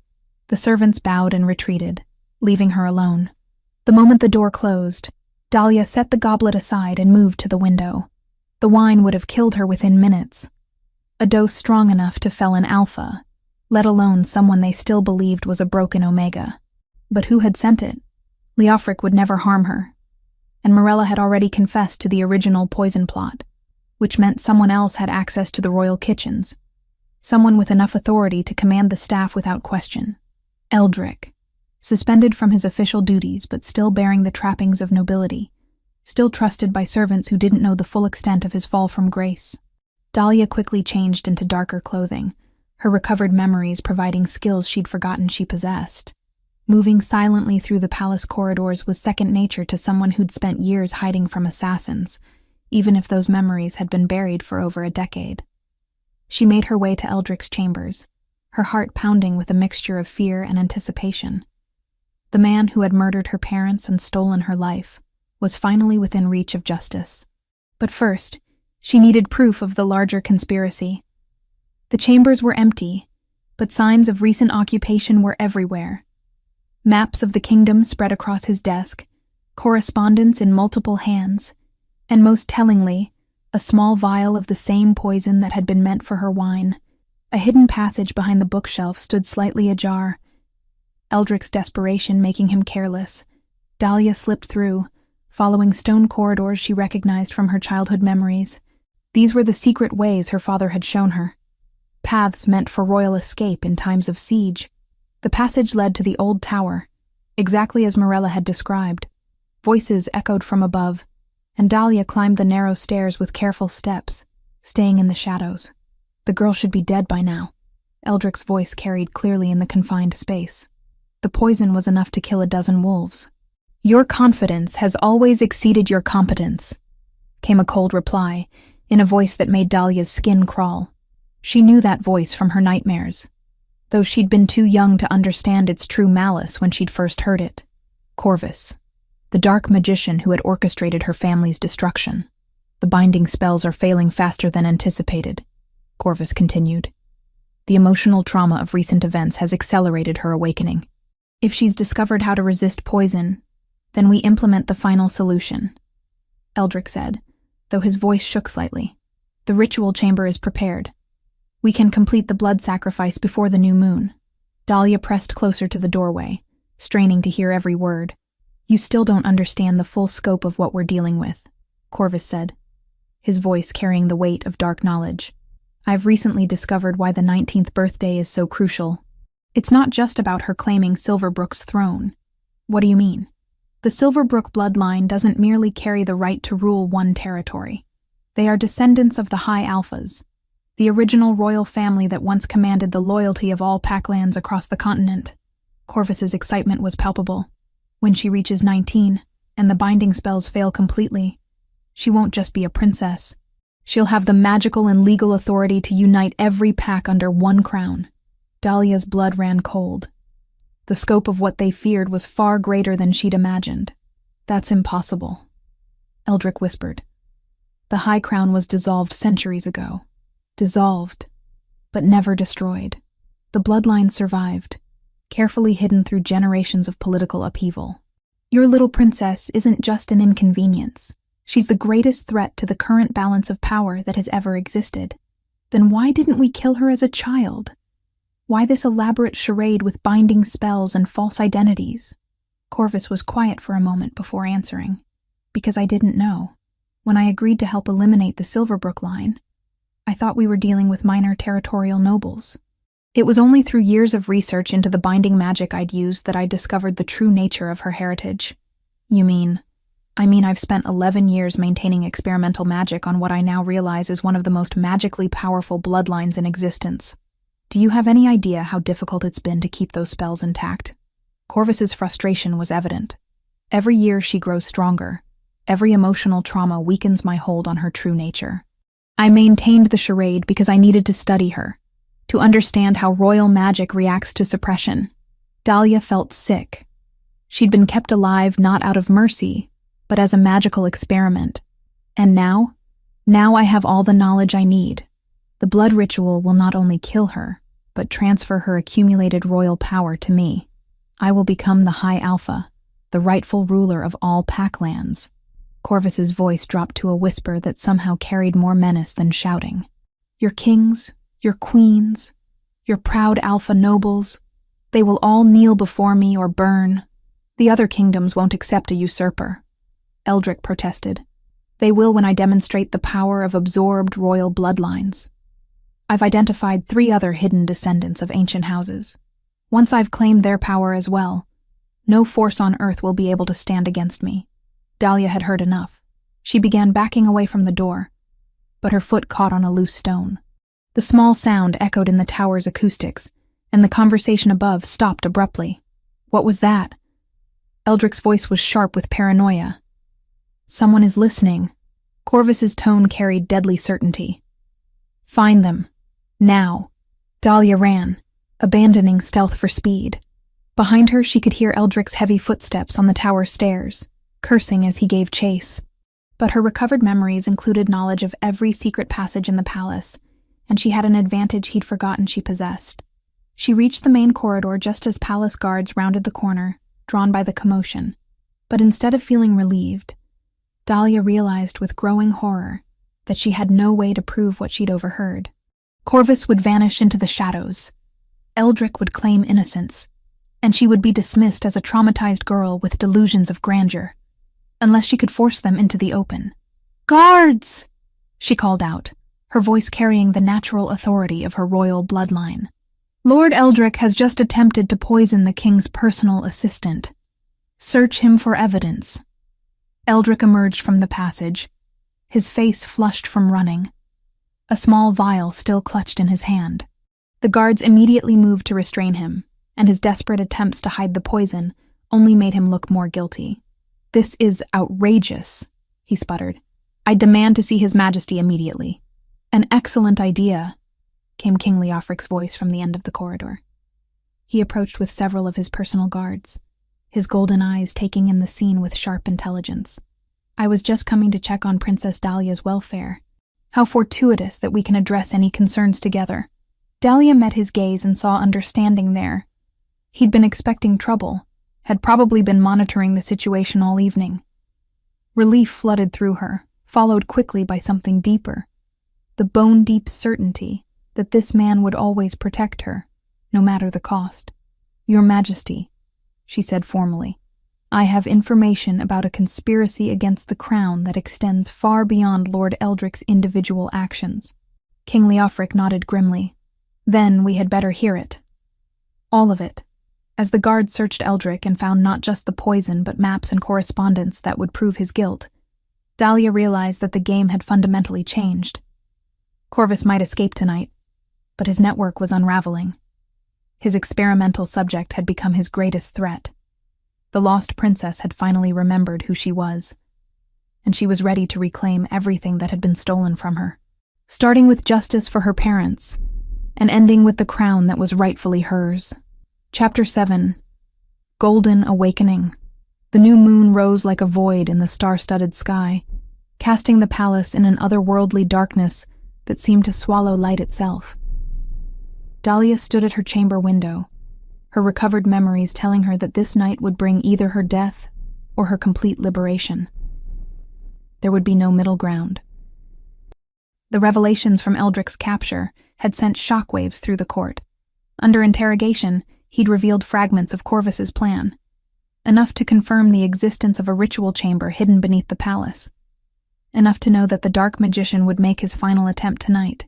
The servants bowed and retreated, leaving her alone. The moment the door closed, Dahlia set the goblet aside and moved to the window. The wine would have killed her within minutes. A dose strong enough to fell an alpha, let alone someone they still believed was a broken omega. But who had sent it? Leofric would never harm her. And Morella had already confessed to the original poison plot, which meant someone else had access to the royal kitchens. Someone with enough authority to command the staff without question. Eldrick, suspended from his official duties but still bearing the trappings of nobility, still trusted by servants who didn't know the full extent of his fall from grace. Dahlia quickly changed into darker clothing, her recovered memories providing skills she'd forgotten she possessed. Moving silently through the palace corridors was second nature to someone who'd spent years hiding from assassins, even if those memories had been buried for over a decade. She made her way to Eldrick's chambers, her heart pounding with a mixture of fear and anticipation. The man who had murdered her parents and stolen her life was finally within reach of justice. But first, she needed proof of the larger conspiracy. The chambers were empty, but signs of recent occupation were everywhere. Maps of the kingdom spread across his desk, correspondence in multiple hands, and most tellingly, a small vial of the same poison that had been meant for her wine. A hidden passage behind the bookshelf stood slightly ajar, Eldrick's desperation making him careless. Dahlia slipped through, following stone corridors she recognized from her childhood memories. These were the secret ways her father had shown her. Paths meant for royal escape in times of siege. The passage led to the old tower, exactly as Morella had described. Voices echoed from above, and Dahlia climbed the narrow stairs with careful steps, staying in the shadows. The girl should be dead by now. Eldrick's voice carried clearly in the confined space. The poison was enough to kill a dozen wolves. "Your confidence has always exceeded your competence," came a cold reply, in a voice that made Dahlia's skin crawl. She knew that voice from her nightmares, though she'd been too young to understand its true malice when she'd first heard it. Corvus, the dark magician who had orchestrated her family's destruction. "The binding spells are failing faster than anticipated," Corvus continued. "The emotional trauma of recent events has accelerated her awakening. If she's discovered how to resist poison, then we implement the final solution," Eldrick said, though his voice shook slightly. "The ritual chamber is prepared. We can complete the blood sacrifice before the new moon." Dahlia pressed closer to the doorway, straining to hear every word. "You still don't understand the full scope of what we're dealing with," Corvus said, his voice carrying the weight of dark knowledge. "I've recently discovered why the 19th birthday is so crucial. It's not just about her claiming Silverbrook's throne." "What do you mean?" "The Silverbrook bloodline doesn't merely carry the right to rule one territory. They are descendants of the High Alphas, the original royal family that once commanded the loyalty of all Packlands across the continent." Corvus's excitement was palpable. "When she reaches 19, and the binding spells fail completely, she won't just be a princess. She'll have the magical and legal authority to unite every pack under one crown." Dahlia's blood ran cold. The scope of what they feared was far greater than she'd imagined. "That's impossible," Eldrick whispered. "The High Crown was dissolved centuries ago. Dissolved, but never destroyed. The bloodline survived, carefully hidden through generations of political upheaval. Your little princess isn't just an inconvenience. She's the greatest threat to the current balance of power that has ever existed. Then why didn't we kill her as a child? Why this elaborate charade with binding spells and false identities?" Corvus was quiet for a moment before answering. "Because I didn't know. When I agreed to help eliminate the Silverbrook line, I thought we were dealing with minor territorial nobles. It was only through years of research into the binding magic I'd used that I discovered the true nature of her heritage." "You mean?" I mean, I've spent 11 years maintaining experimental magic on what I now realize is one of the most magically powerful bloodlines in existence. Do you have any idea how difficult it's been to keep those spells intact?" Corvus's frustration was evident. "Every year she grows stronger. Every emotional trauma weakens my hold on her true nature. I maintained the charade because I needed to study her, to understand how royal magic reacts to suppression." Dahlia felt sick. She'd been kept alive not out of mercy, but as a magical experiment. And now I have all the knowledge I need. The blood ritual will not only kill her, but transfer her accumulated royal power to me. I will become the High Alpha, the rightful ruler of all Packlands. Corvus's voice dropped to a whisper that somehow carried more menace than shouting. Your kings, your queens, your proud alpha nobles, they will all kneel before me or burn. The other kingdoms won't accept a usurper, Eldrick protested. They will when I demonstrate the power of absorbed royal bloodlines. I've identified 3 other hidden descendants of ancient houses. Once I've claimed their power as well, no force on earth will be able to stand against me. Dahlia had heard enough. She began backing away from the door, but her foot caught on a loose stone. The small sound echoed in the tower's acoustics, and the conversation above stopped abruptly. What was that? Eldrick's voice was sharp with paranoia. Someone is listening. Corvus's tone carried deadly certainty. Find them. Now. Dahlia ran, abandoning stealth for speed. Behind her, she could hear Eldrick's heavy footsteps on the tower stairs, cursing as he gave chase. But her recovered memories included knowledge of every secret passage in the palace, and she had an advantage he'd forgotten she possessed. She reached the main corridor just as palace guards rounded the corner, drawn by the commotion. But instead of feeling relieved, Dahlia realized with growing horror that she had no way to prove what she'd overheard. Corvus would vanish into the shadows. Eldrick would claim innocence, and she would be dismissed as a traumatized girl with delusions of grandeur, unless she could force them into the open. Guards! She called out, her voice carrying the natural authority of her royal bloodline. Lord Eldrick has just attempted to poison the king's personal assistant. Search him for evidence. Eldrick emerged from the passage, his face flushed from running, a small vial still clutched in his hand. The guards immediately moved to restrain him, and his desperate attempts to hide the poison only made him look more guilty. This is outrageous, he sputtered. I demand to see His Majesty immediately. An excellent idea, came King Leofric's voice from the end of the corridor. He approached with several of his personal guards, his golden eyes taking in the scene with sharp intelligence. I was just coming to check on Princess Dahlia's welfare. How fortuitous that we can address any concerns together. Dahlia met his gaze and saw understanding there. He'd been expecting trouble, had probably been monitoring the situation all evening. Relief flooded through her, followed quickly by something deeper. The bone-deep certainty that this man would always protect her, no matter the cost. Your Majesty, she said formally, I have information about a conspiracy against the crown that extends far beyond Lord Eldrick's individual actions. King Leofric nodded grimly. Then we had better hear it. All of it. As the guards searched Eldrick and found not just the poison but maps and correspondence that would prove his guilt, Dahlia realized that the game had fundamentally changed. Corvus might escape tonight, but his network was unraveling. His experimental subject had become his greatest threat. The lost princess had finally remembered who she was, and she was ready to reclaim everything that had been stolen from her, starting with justice for her parents, and ending with the crown that was rightfully hers. Chapter 7. Golden Awakening. The new moon rose like a void in the star-studded sky, casting the palace in an otherworldly darkness that seemed to swallow light itself. Dahlia stood at her chamber window, her recovered memories telling her that this night would bring either her death or her complete liberation. There would be no middle ground. The revelations from Eldrick's capture had sent shockwaves through the court. Under interrogation, he'd revealed fragments of Corvus's plan, enough to confirm the existence of a ritual chamber hidden beneath the palace, enough to know that the dark magician would make his final attempt tonight.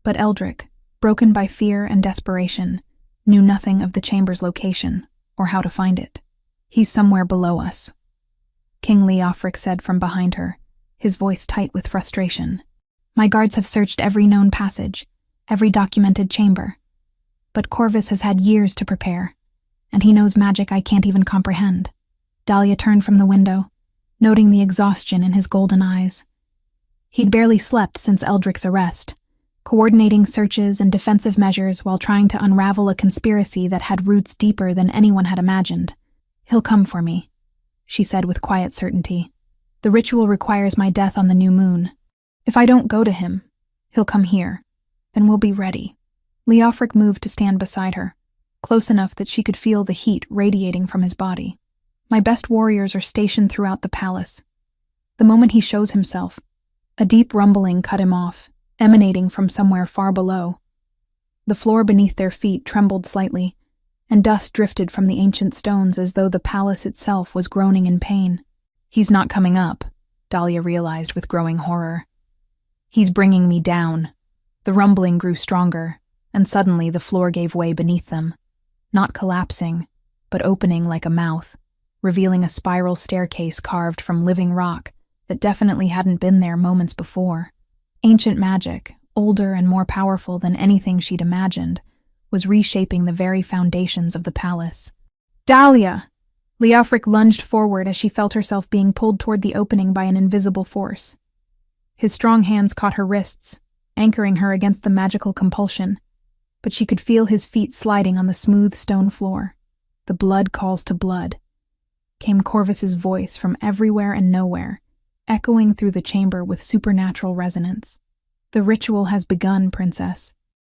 But Eldrick, broken by fear and desperation, knew nothing of the chamber's location or how to find it. He's somewhere below us, King Leofric said from behind her, his voice tight with frustration. My guards have searched every known passage, every documented chamber. But Corvus has had years to prepare, and he knows magic I can't even comprehend. Dahlia turned from the window, noting the exhaustion in his golden eyes. He'd barely slept since Eldrick's arrest, coordinating searches and defensive measures while trying to unravel a conspiracy that had roots deeper than anyone had imagined. He'll come for me, she said with quiet certainty. The ritual requires my death on the new moon. If I don't go to him, he'll come here. Then we'll be ready. Leofric moved to stand beside her, close enough that she could feel the heat radiating from his body. My best warriors are stationed throughout the palace. The moment he shows himself, a deep rumbling cut him off, emanating from somewhere far below. The floor beneath their feet trembled slightly, and dust drifted from the ancient stones as though the palace itself was groaning in pain. "He's not coming up," Dahlia realized with growing horror. "He's bringing me down." The rumbling grew stronger, and suddenly the floor gave way beneath them, not collapsing, but opening like a mouth, revealing a spiral staircase carved from living rock that definitely hadn't been there moments before. Ancient magic, older and more powerful than anything she'd imagined, was reshaping the very foundations of the palace. "Dahlia!" Leofric lunged forward as she felt herself being pulled toward the opening by an invisible force. His strong hands caught her wrists, anchoring her against the magical compulsion, but she could feel his feet sliding on the smooth stone floor. "The blood calls to blood," came Corvus's voice from everywhere and nowhere, echoing through the chamber with supernatural resonance. "The ritual has begun, Princess.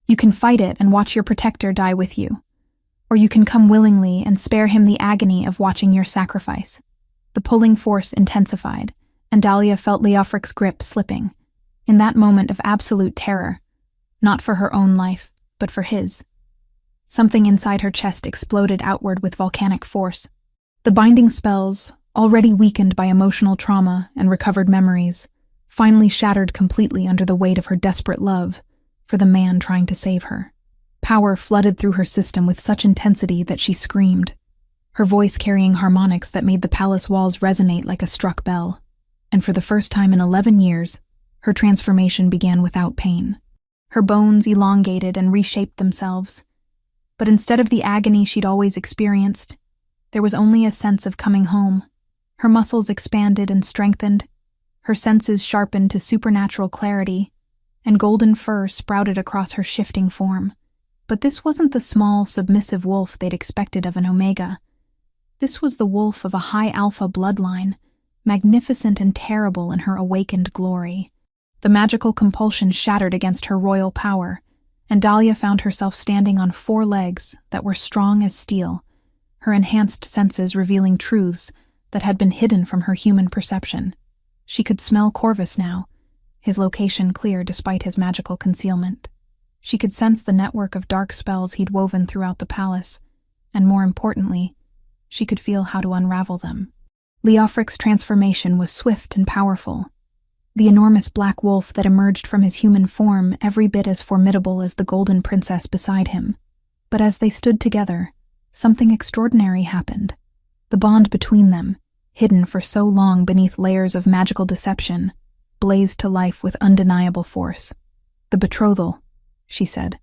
You can fight it and watch your protector die with you, or you can come willingly and spare him the agony of watching your sacrifice." The pulling force intensified, and Dahlia felt Leofric's grip slipping. In that moment of absolute terror, not for her own life, but for his. Something inside her chest exploded outward with volcanic force. The binding spells, already weakened by emotional trauma and recovered memories, finally shattered completely under the weight of her desperate love for the man trying to save her. Power flooded through her system with such intensity that she screamed, her voice carrying harmonics that made the palace walls resonate like a struck bell. And for the first time in 11 years, her transformation began without pain. Her bones elongated and reshaped themselves. But instead of the agony she'd always experienced, there was only a sense of coming home. Her muscles expanded and strengthened, her senses sharpened to supernatural clarity, and golden fur sprouted across her shifting form. But this wasn't the small, submissive wolf they'd expected of an Omega. This was the wolf of a high alpha bloodline, magnificent and terrible in her awakened glory. The magical compulsion shattered against her royal power, and Dahlia found herself standing on 4 legs that were strong as steel, her enhanced senses revealing truths that had been hidden from her human perception. She could smell Corvus now, his location clear despite his magical concealment. She could sense the network of dark spells he'd woven throughout the palace, and more importantly, she could feel how to unravel them. Leofric's transformation was swift and powerful. The enormous black wolf that emerged from his human form every bit as formidable as the golden princess beside him. But as they stood together, something extraordinary happened. The bond between them, hidden for so long beneath layers of magical deception, blazed to life with undeniable force. "The betrothal," she said,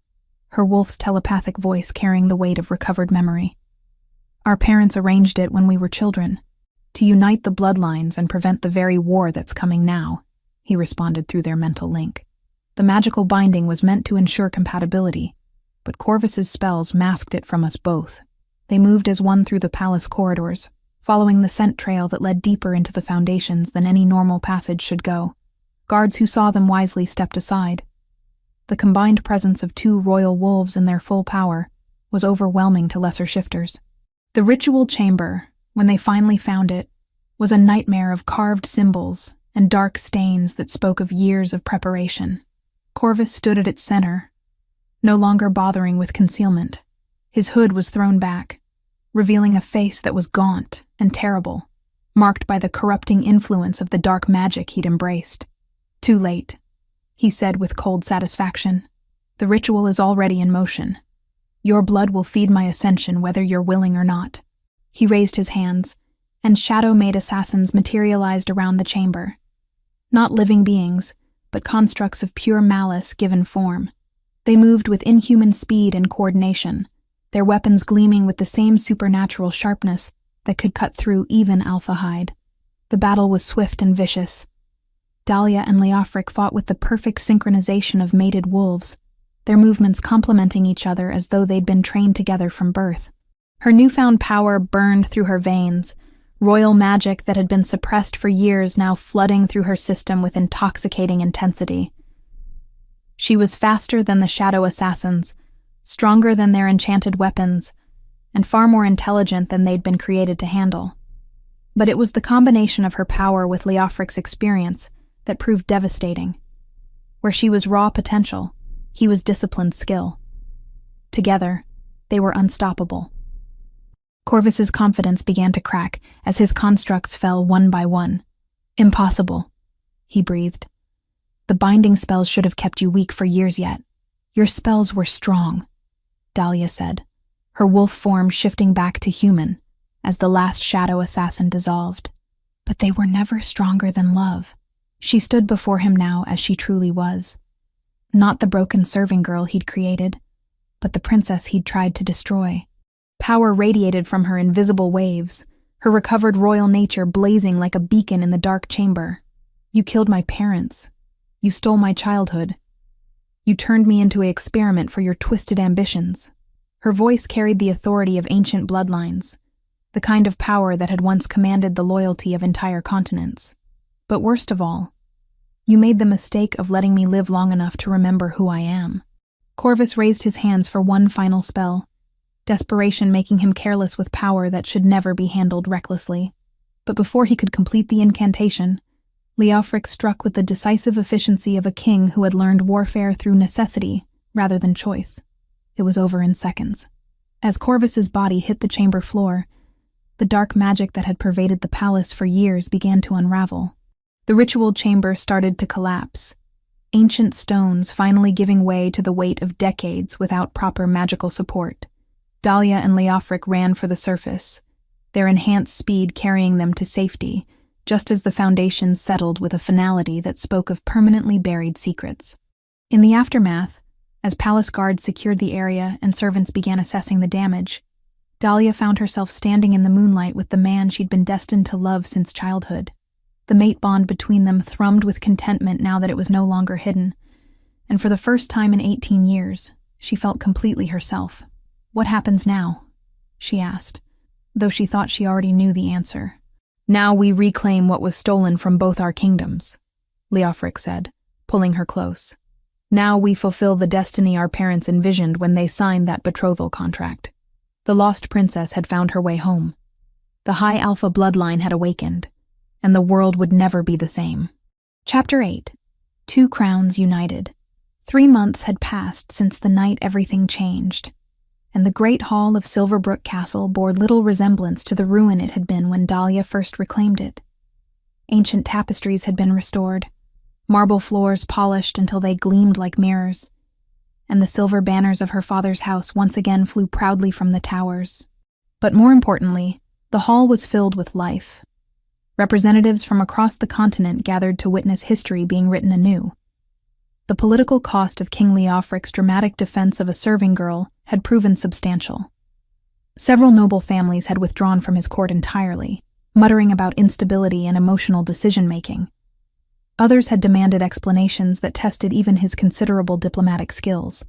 her wolf's telepathic voice carrying the weight of recovered memory. "Our parents arranged it when we were children, to unite the bloodlines and prevent the very war that's coming now," he responded through their mental link. The magical binding was meant to ensure compatibility, but Corvus's spells masked it from us both. They moved as one through the palace corridors, following the scent trail that led deeper into the foundations than any normal passage should go. Guards who saw them wisely stepped aside. The combined presence of 2 royal wolves in their full power was overwhelming to lesser shifters. The ritual chamber, when they finally found it, was a nightmare of carved symbols and dark stains that spoke of years of preparation. Corvus stood at its center, no longer bothering with concealment. His hood was thrown back, revealing a face that was gaunt and terrible, marked by the corrupting influence of the dark magic he'd embraced. "Too late," he said with cold satisfaction. "The ritual is already in motion. Your blood will feed my ascension whether you're willing or not." He raised his hands, and shadow-made assassins materialized around the chamber. Not living beings, but constructs of pure malice given form. They moved with inhuman speed and coordination, their weapons gleaming with the same supernatural sharpness that could cut through even alpha hide. The battle was swift and vicious. Dahlia and Leofric fought with the perfect synchronization of mated wolves, their movements complementing each other as though they'd been trained together from birth. Her newfound power burned through her veins, royal magic that had been suppressed for years now flooding through her system with intoxicating intensity. She was faster than the shadow assassins, stronger than their enchanted weapons, and far more intelligent than they'd been created to handle. But it was the combination of her power with Leofric's experience that proved devastating. Where she was raw potential, he was disciplined skill. Together, they were unstoppable. Corvus's confidence began to crack as his constructs fell one by one. "Impossible," he breathed. "The binding spells should have kept you weak for years yet. Your spells were strong," Dahlia said, her wolf form shifting back to human as the last shadow assassin dissolved. "But they were never stronger than love." She stood before him now as she truly was. Not the broken serving girl he'd created, but the princess he'd tried to destroy. Power radiated from her invisible waves, her recovered royal nature blazing like a beacon in the dark chamber. "You killed my parents. You stole my childhood. You turned me into an experiment for your twisted ambitions." Her voice carried the authority of ancient bloodlines, the kind of power that had once commanded the loyalty of entire continents. "But worst of all, you made the mistake of letting me live long enough to remember who I am." Corvus raised his hands for one final spell, desperation making him careless with power that should never be handled recklessly. But before he could complete the incantation, Leofric struck with the decisive efficiency of a king who had learned warfare through necessity rather than choice. It was over in seconds. As Corvus's body hit the chamber floor, the dark magic that had pervaded the palace for years began to unravel. The ritual chamber started to collapse, ancient stones finally giving way to the weight of decades without proper magical support. Dahlia and Leofric ran for the surface, their enhanced speed carrying them to safety, just as the foundations settled with a finality that spoke of permanently buried secrets. In the aftermath, as palace guards secured the area and servants began assessing the damage, Dahlia found herself standing in the moonlight with the man she'd been destined to love since childhood. The mate bond between them thrummed with contentment now that it was no longer hidden, and for the first time in 18 years, she felt completely herself. "What happens now?" she asked, though she thought she already knew the answer. "Now we reclaim what was stolen from both our kingdoms," Leofric said, pulling her close. "Now we fulfill the destiny our parents envisioned when they signed that betrothal contract." The lost princess had found her way home. The High Alpha bloodline had awakened, and the world would never be the same. Chapter 8. Two Crowns United. 3 months had passed since the night everything changed, and the great hall of Silverbrook Castle bore little resemblance to the ruin it had been when Dahlia first reclaimed it. Ancient tapestries had been restored, marble floors polished until they gleamed like mirrors, and the silver banners of her father's house once again flew proudly from the towers. But more importantly, the hall was filled with life. Representatives from across the continent gathered to witness history being written anew. The political cost of King Leofric's dramatic defense of a serving girl had proven substantial. Several noble families had withdrawn from his court entirely, muttering about instability and emotional decision-making. Others had demanded explanations that tested even his considerable diplomatic skills.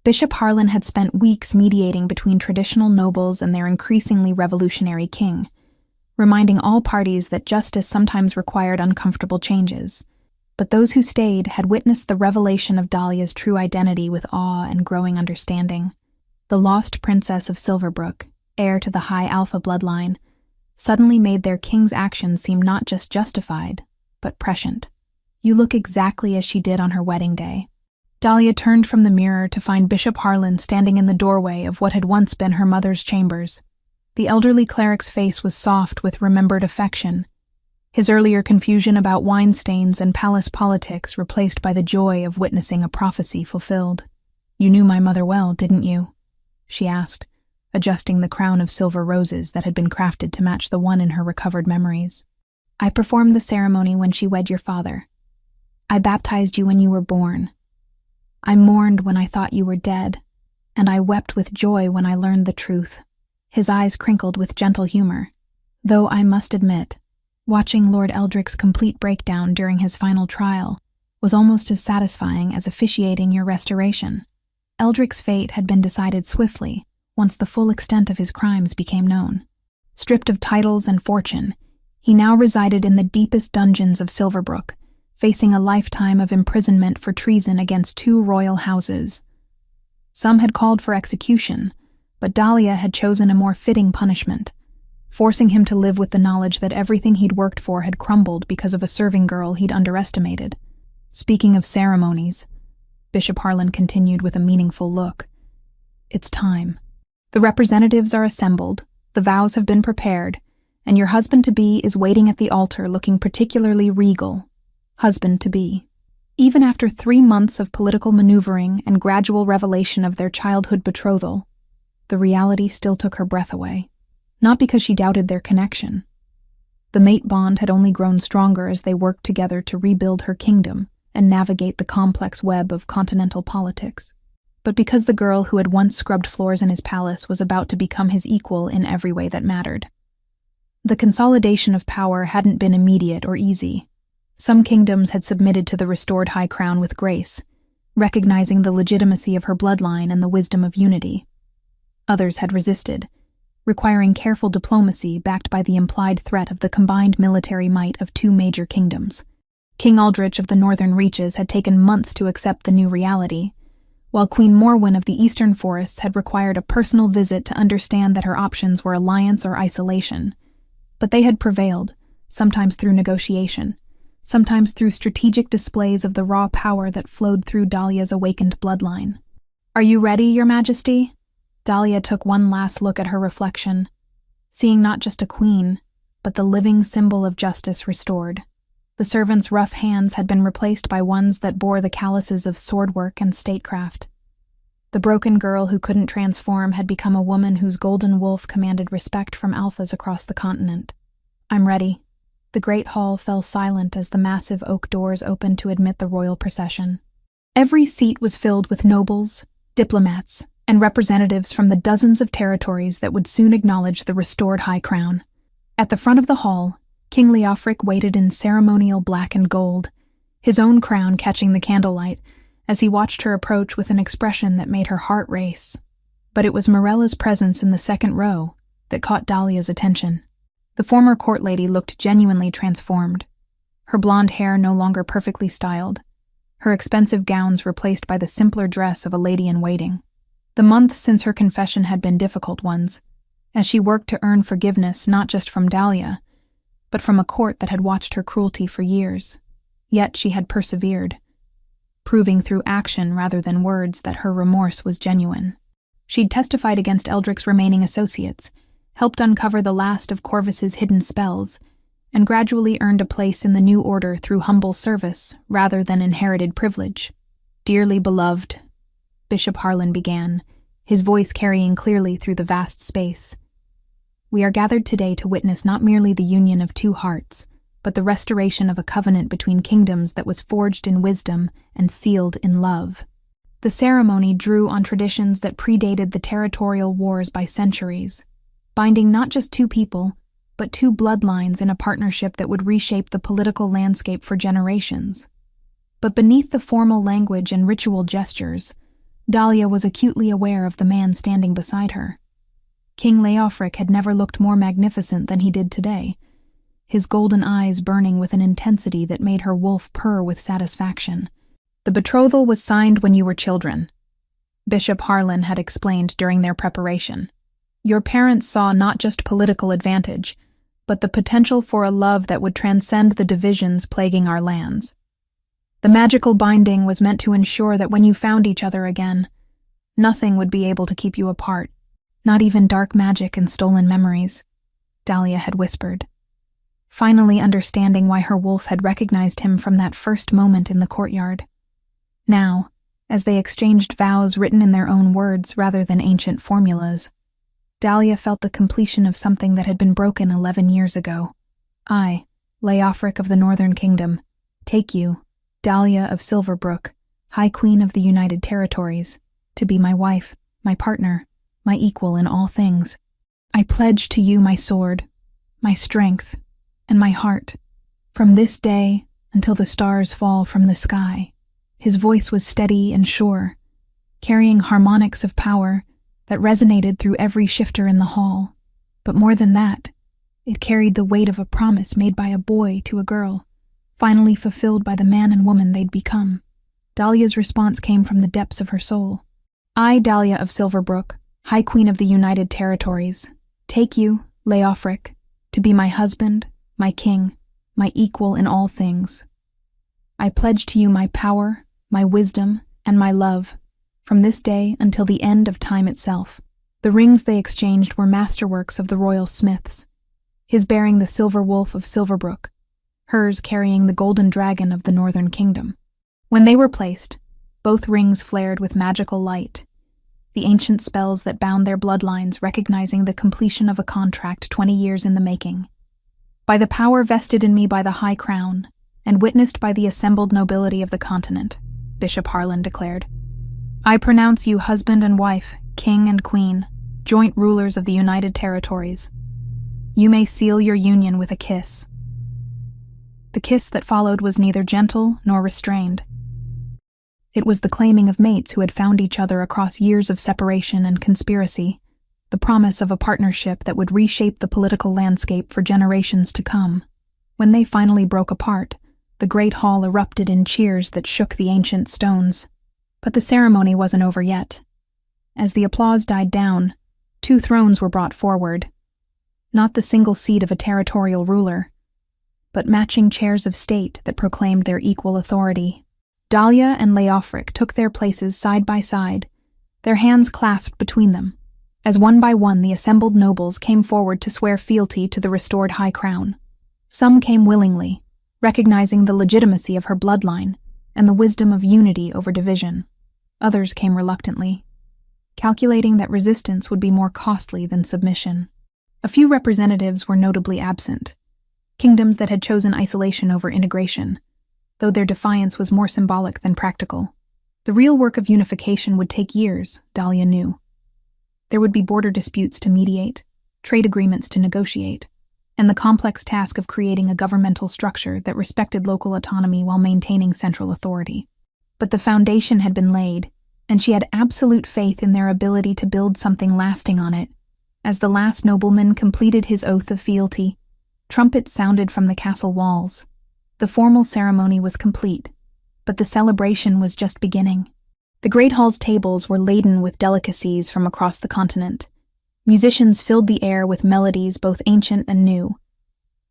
Bishop Harlan had spent weeks mediating between traditional nobles and their increasingly revolutionary king, reminding all parties that justice sometimes required uncomfortable changes. But those who stayed had witnessed the revelation of Dahlia's true identity with awe and growing understanding. The lost princess of Silverbrook, heir to the High Alpha bloodline, suddenly made their king's actions seem not just justified, but prescient. "You look exactly as she did on her wedding day." Dahlia turned from the mirror to find Bishop Harlan standing in the doorway of what had once been her mother's chambers. The elderly cleric's face was soft with remembered affection, his earlier confusion about wine stains and palace politics replaced by the joy of witnessing a prophecy fulfilled. "You knew my mother well, didn't you?" she asked, adjusting the crown of silver roses that had been crafted to match the one in her recovered memories. "I performed the ceremony when she wed your father. I baptized you when you were born. I mourned when I thought you were dead, and I wept with joy when I learned the truth." His eyes crinkled with gentle humor. "Though I must admit, watching Lord Eldric's complete breakdown during his final trial was almost as satisfying as officiating your restoration. Eldric's fate had been decided swiftly once the full extent of his crimes became known. Stripped of titles and fortune, he now resided in the deepest dungeons of Silverbrook, facing a lifetime of imprisonment for treason against 2 royal houses. Some had called for execution, but Dahlia had chosen a more fitting punishment: forcing him to live with the knowledge that everything he'd worked for had crumbled because of a serving girl he'd underestimated. Speaking of ceremonies, Bishop Harlan continued with a meaningful look. It's time. The representatives are assembled, the vows have been prepared, and your husband-to-be is waiting at the altar looking particularly regal. Husband-to-be. Even after 3 months of political maneuvering and gradual revelation of their childhood betrothal, the reality still took her breath away. Not because she doubted their connection. The mate bond had only grown stronger as they worked together to rebuild her kingdom and navigate the complex web of continental politics. But because the girl who had once scrubbed floors in his palace was about to become his equal in every way that mattered. The consolidation of power hadn't been immediate or easy. Some kingdoms had submitted to the restored high crown with grace, recognizing the legitimacy of her bloodline and the wisdom of unity. Others had resisted, requiring careful diplomacy backed by the implied threat of the combined military might of 2 major kingdoms. King Aldrich of the Northern Reaches had taken months to accept the new reality, while Queen Morwen of the Eastern Forests had required a personal visit to understand that her options were alliance or isolation. But they had prevailed, sometimes through negotiation, sometimes through strategic displays of the raw power that flowed through Dahlia's awakened bloodline. "Are you ready, Your Majesty?" Dahlia took one last look at her reflection, seeing not just a queen, but the living symbol of justice restored. The servants' rough hands had been replaced by ones that bore the calluses of swordwork and statecraft. The broken girl who couldn't transform had become a woman whose golden wolf commanded respect from alphas across the continent. "I'm ready." The great hall fell silent as the massive oak doors opened to admit the royal procession. Every seat was filled with nobles, diplomats, and representatives from the dozens of territories that would soon acknowledge the restored high crown. At the front of the hall, King Leofric waited in ceremonial black and gold, his own crown catching the candlelight, as he watched her approach with an expression that made her heart race. But it was Morella's presence in the second row that caught Dahlia's attention. The former court lady looked genuinely transformed, her blonde hair no longer perfectly styled, her expensive gowns replaced by the simpler dress of a lady-in-waiting. The months since her confession had been difficult ones, as she worked to earn forgiveness not just from Dahlia, but from a court that had watched her cruelty for years. Yet she had persevered, proving through action rather than words that her remorse was genuine. She'd testified against Eldric's remaining associates, helped uncover the last of Corvus's hidden spells, and gradually earned a place in the new order through humble service rather than inherited privilege. "Dearly beloved," Bishop Harlan began, his voice carrying clearly through the vast space. "We are gathered today to witness not merely the union of 2 hearts, but the restoration of a covenant between kingdoms that was forged in wisdom and sealed in love." The ceremony drew on traditions that predated the territorial wars by centuries, binding not just 2 people, but 2 bloodlines in a partnership that would reshape the political landscape for generations. But beneath the formal language and ritual gestures, Dahlia was acutely aware of the man standing beside her. King Leofric had never looked more magnificent than he did today, his golden eyes burning with an intensity that made her wolf purr with satisfaction. "The betrothal was signed when you were children," Bishop Harlan had explained during their preparation. "Your parents saw not just political advantage, but the potential for a love that would transcend the divisions plaguing our lands. The magical binding was meant to ensure that when you found each other again, nothing would be able to keep you apart, not even dark magic and stolen memories," Dahlia had whispered, finally understanding why her wolf had recognized him from that first moment in the courtyard. Now, as they exchanged vows written in their own words rather than ancient formulas, Dahlia felt the completion of something that had been broken 11 years ago. "I, Leofric of the Northern Kingdom, take you, Dahlia of Silverbrook, High Queen of the United Territories, to be my wife, my partner, my equal in all things. I pledge to you my sword, my strength, and my heart, from this day until the stars fall from the sky." His voice was steady and sure, carrying harmonics of power that resonated through every shifter in the hall. But more than that, it carried the weight of a promise made by a boy to a girl, finally fulfilled by the man and woman they'd become. Dahlia's response came from the depths of her soul. "I, Dahlia of Silverbrook, High Queen of the United Territories, take you, Leofric, to be my husband, my king, my equal in all things. I pledge to you my power, my wisdom, and my love, from this day until the end of time itself." The rings they exchanged were masterworks of the royal smiths, his bearing the silver wolf of Silverbrook, hers carrying the golden dragon of the northern kingdom. When they were placed, both rings flared with magical light, the ancient spells that bound their bloodlines recognizing the completion of a contract 20 years in the making. "By the power vested in me by the High Crown, and witnessed by the assembled nobility of the continent," Bishop Harlan declared, "I pronounce you husband and wife, king and queen, joint rulers of the United Territories. You may seal your union with a kiss." The kiss that followed was neither gentle nor restrained. It was the claiming of mates who had found each other across years of separation and conspiracy, the promise of a partnership that would reshape the political landscape for generations to come. When they finally broke apart, the great hall erupted in cheers that shook the ancient stones. But the ceremony wasn't over yet. As the applause died down, 2 thrones were brought forward. Not the single seat of a territorial ruler, but matching chairs of state that proclaimed their equal authority. Dahlia and Leofric took their places side by side, their hands clasped between them, as one by one the assembled nobles came forward to swear fealty to the restored High Crown. Some came willingly, recognizing the legitimacy of her bloodline and the wisdom of unity over division. Others came reluctantly, calculating that resistance would be more costly than submission. A few representatives were notably absent, kingdoms that had chosen isolation over integration, though their defiance was more symbolic than practical. The real work of unification would take years, Dahlia knew. There would be border disputes to mediate, trade agreements to negotiate, and the complex task of creating a governmental structure that respected local autonomy while maintaining central authority. But the foundation had been laid, and she had absolute faith in their ability to build something lasting on it. As the last nobleman completed his oath of fealty, trumpets sounded from the castle walls. The formal ceremony was complete, but the celebration was just beginning. The Great Hall's tables were laden with delicacies from across the continent. Musicians filled the air with melodies both ancient and new,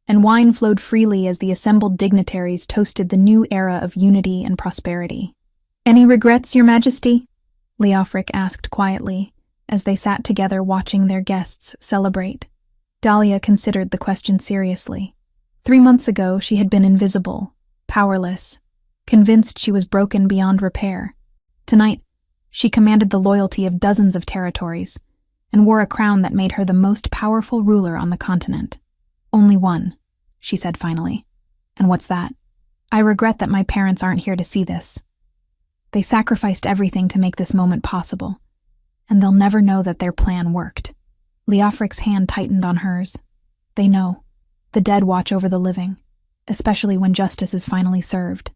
and wine flowed freely as the assembled dignitaries toasted the new era of unity and prosperity. "Any regrets, Your Majesty?" Leofric asked quietly, as they sat together watching their guests celebrate. Dahlia considered the question seriously. 3 months ago, she had been invisible, powerless, convinced she was broken beyond repair. Tonight, she commanded the loyalty of dozens of territories and wore a crown that made her the most powerful ruler on the continent. "Only one," she said finally. "And what's that?" "I regret that my parents aren't here to see this. They sacrificed everything to make this moment possible, and they'll never know that their plan worked." Leofric's hand tightened on hers. "They know. The dead watch over the living, especially when justice is finally served."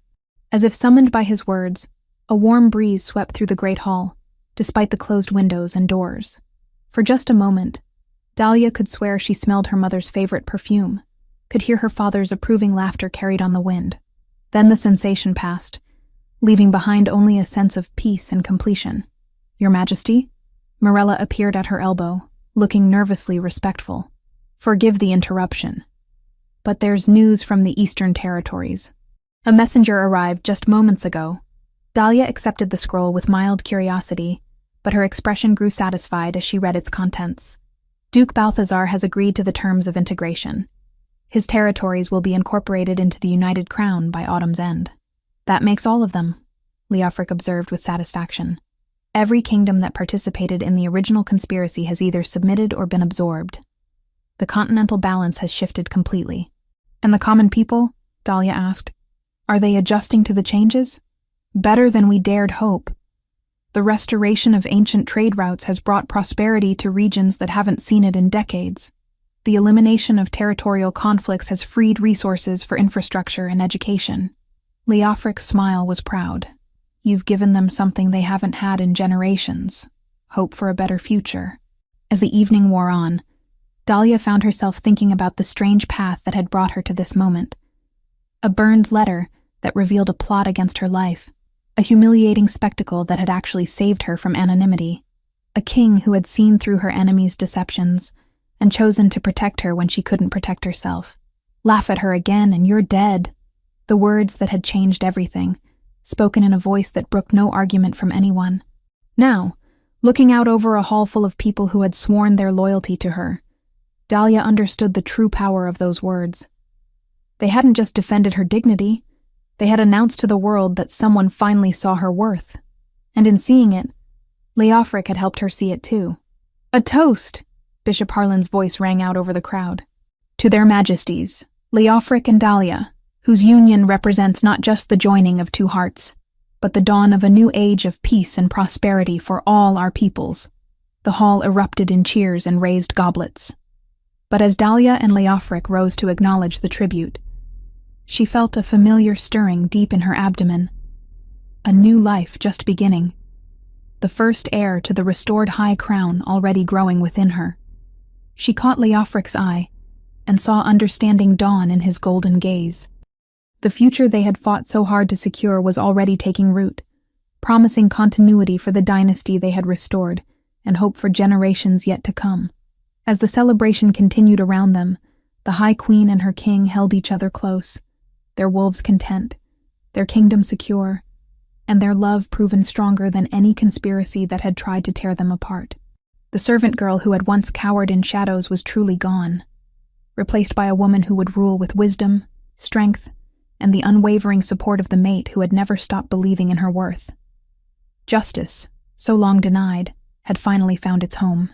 As if summoned by his words, a warm breeze swept through the great hall, despite the closed windows and doors. For just a moment, Dahlia could swear she smelled her mother's favorite perfume, could hear her father's approving laughter carried on the wind. Then the sensation passed, leaving behind only a sense of peace and completion. "Your Majesty?" Morella appeared at her elbow, looking nervously respectful. "Forgive the interruption, but there's news from the Eastern Territories. A messenger arrived just moments ago." Dahlia accepted the scroll with mild curiosity, but her expression grew satisfied as she read its contents. "Duke Balthazar has agreed to the terms of integration. His territories will be incorporated into the United Crown by autumn's end." "That makes all of them," Leofric observed with satisfaction. "Every kingdom that participated in the original conspiracy has either submitted or been absorbed. The continental balance has shifted completely." "And the common people?" Dahlia asked. "Are they adjusting to the changes?" "Better than we dared hope. The restoration of ancient trade routes has brought prosperity to regions that haven't seen it in decades. The elimination of territorial conflicts has freed resources for infrastructure and education." Leofric's smile was proud. "You've given them something they haven't had in generations, hope for a better future." As the evening wore on, Dahlia found herself thinking about the strange path that had brought her to this moment. A burned letter that revealed a plot against her life, a humiliating spectacle that had actually saved her from anonymity, a king who had seen through her enemies' deceptions and chosen to protect her when she couldn't protect herself. Laugh at her again and you're dead. The words that had changed everything, spoken in a voice that brooked no argument from anyone. Now, looking out over a hall full of people who had sworn their loyalty to her, Dahlia understood the true power of those words. They hadn't just defended her dignity, they had announced to the world that someone finally saw her worth. And in seeing it, Leofric had helped her see it too. "A toast!" Bishop Harlan's voice rang out over the crowd. "To their majesties, Leofric and Dahlia, whose union represents not just the joining of two hearts, but the dawn of a new age of peace and prosperity for all our peoples." The hall erupted in cheers and raised goblets. But as Dahlia and Leofric rose to acknowledge the tribute, she felt a familiar stirring deep in her abdomen. A new life just beginning. The first heir to the restored high crown already growing within her. She caught Leofric's eye and saw understanding dawn in his golden gaze. The future they had fought so hard to secure was already taking root, promising continuity for the dynasty they had restored and hope for generations yet to come. As the celebration continued around them, the High Queen and her king held each other close, their wolves content, their kingdom secure, and their love proven stronger than any conspiracy that had tried to tear them apart. The servant girl who had once cowered in shadows was truly gone, replaced by a woman who would rule with wisdom, strength, and the unwavering support of the mate who had never stopped believing in her worth. Justice, so long denied, had finally found its home.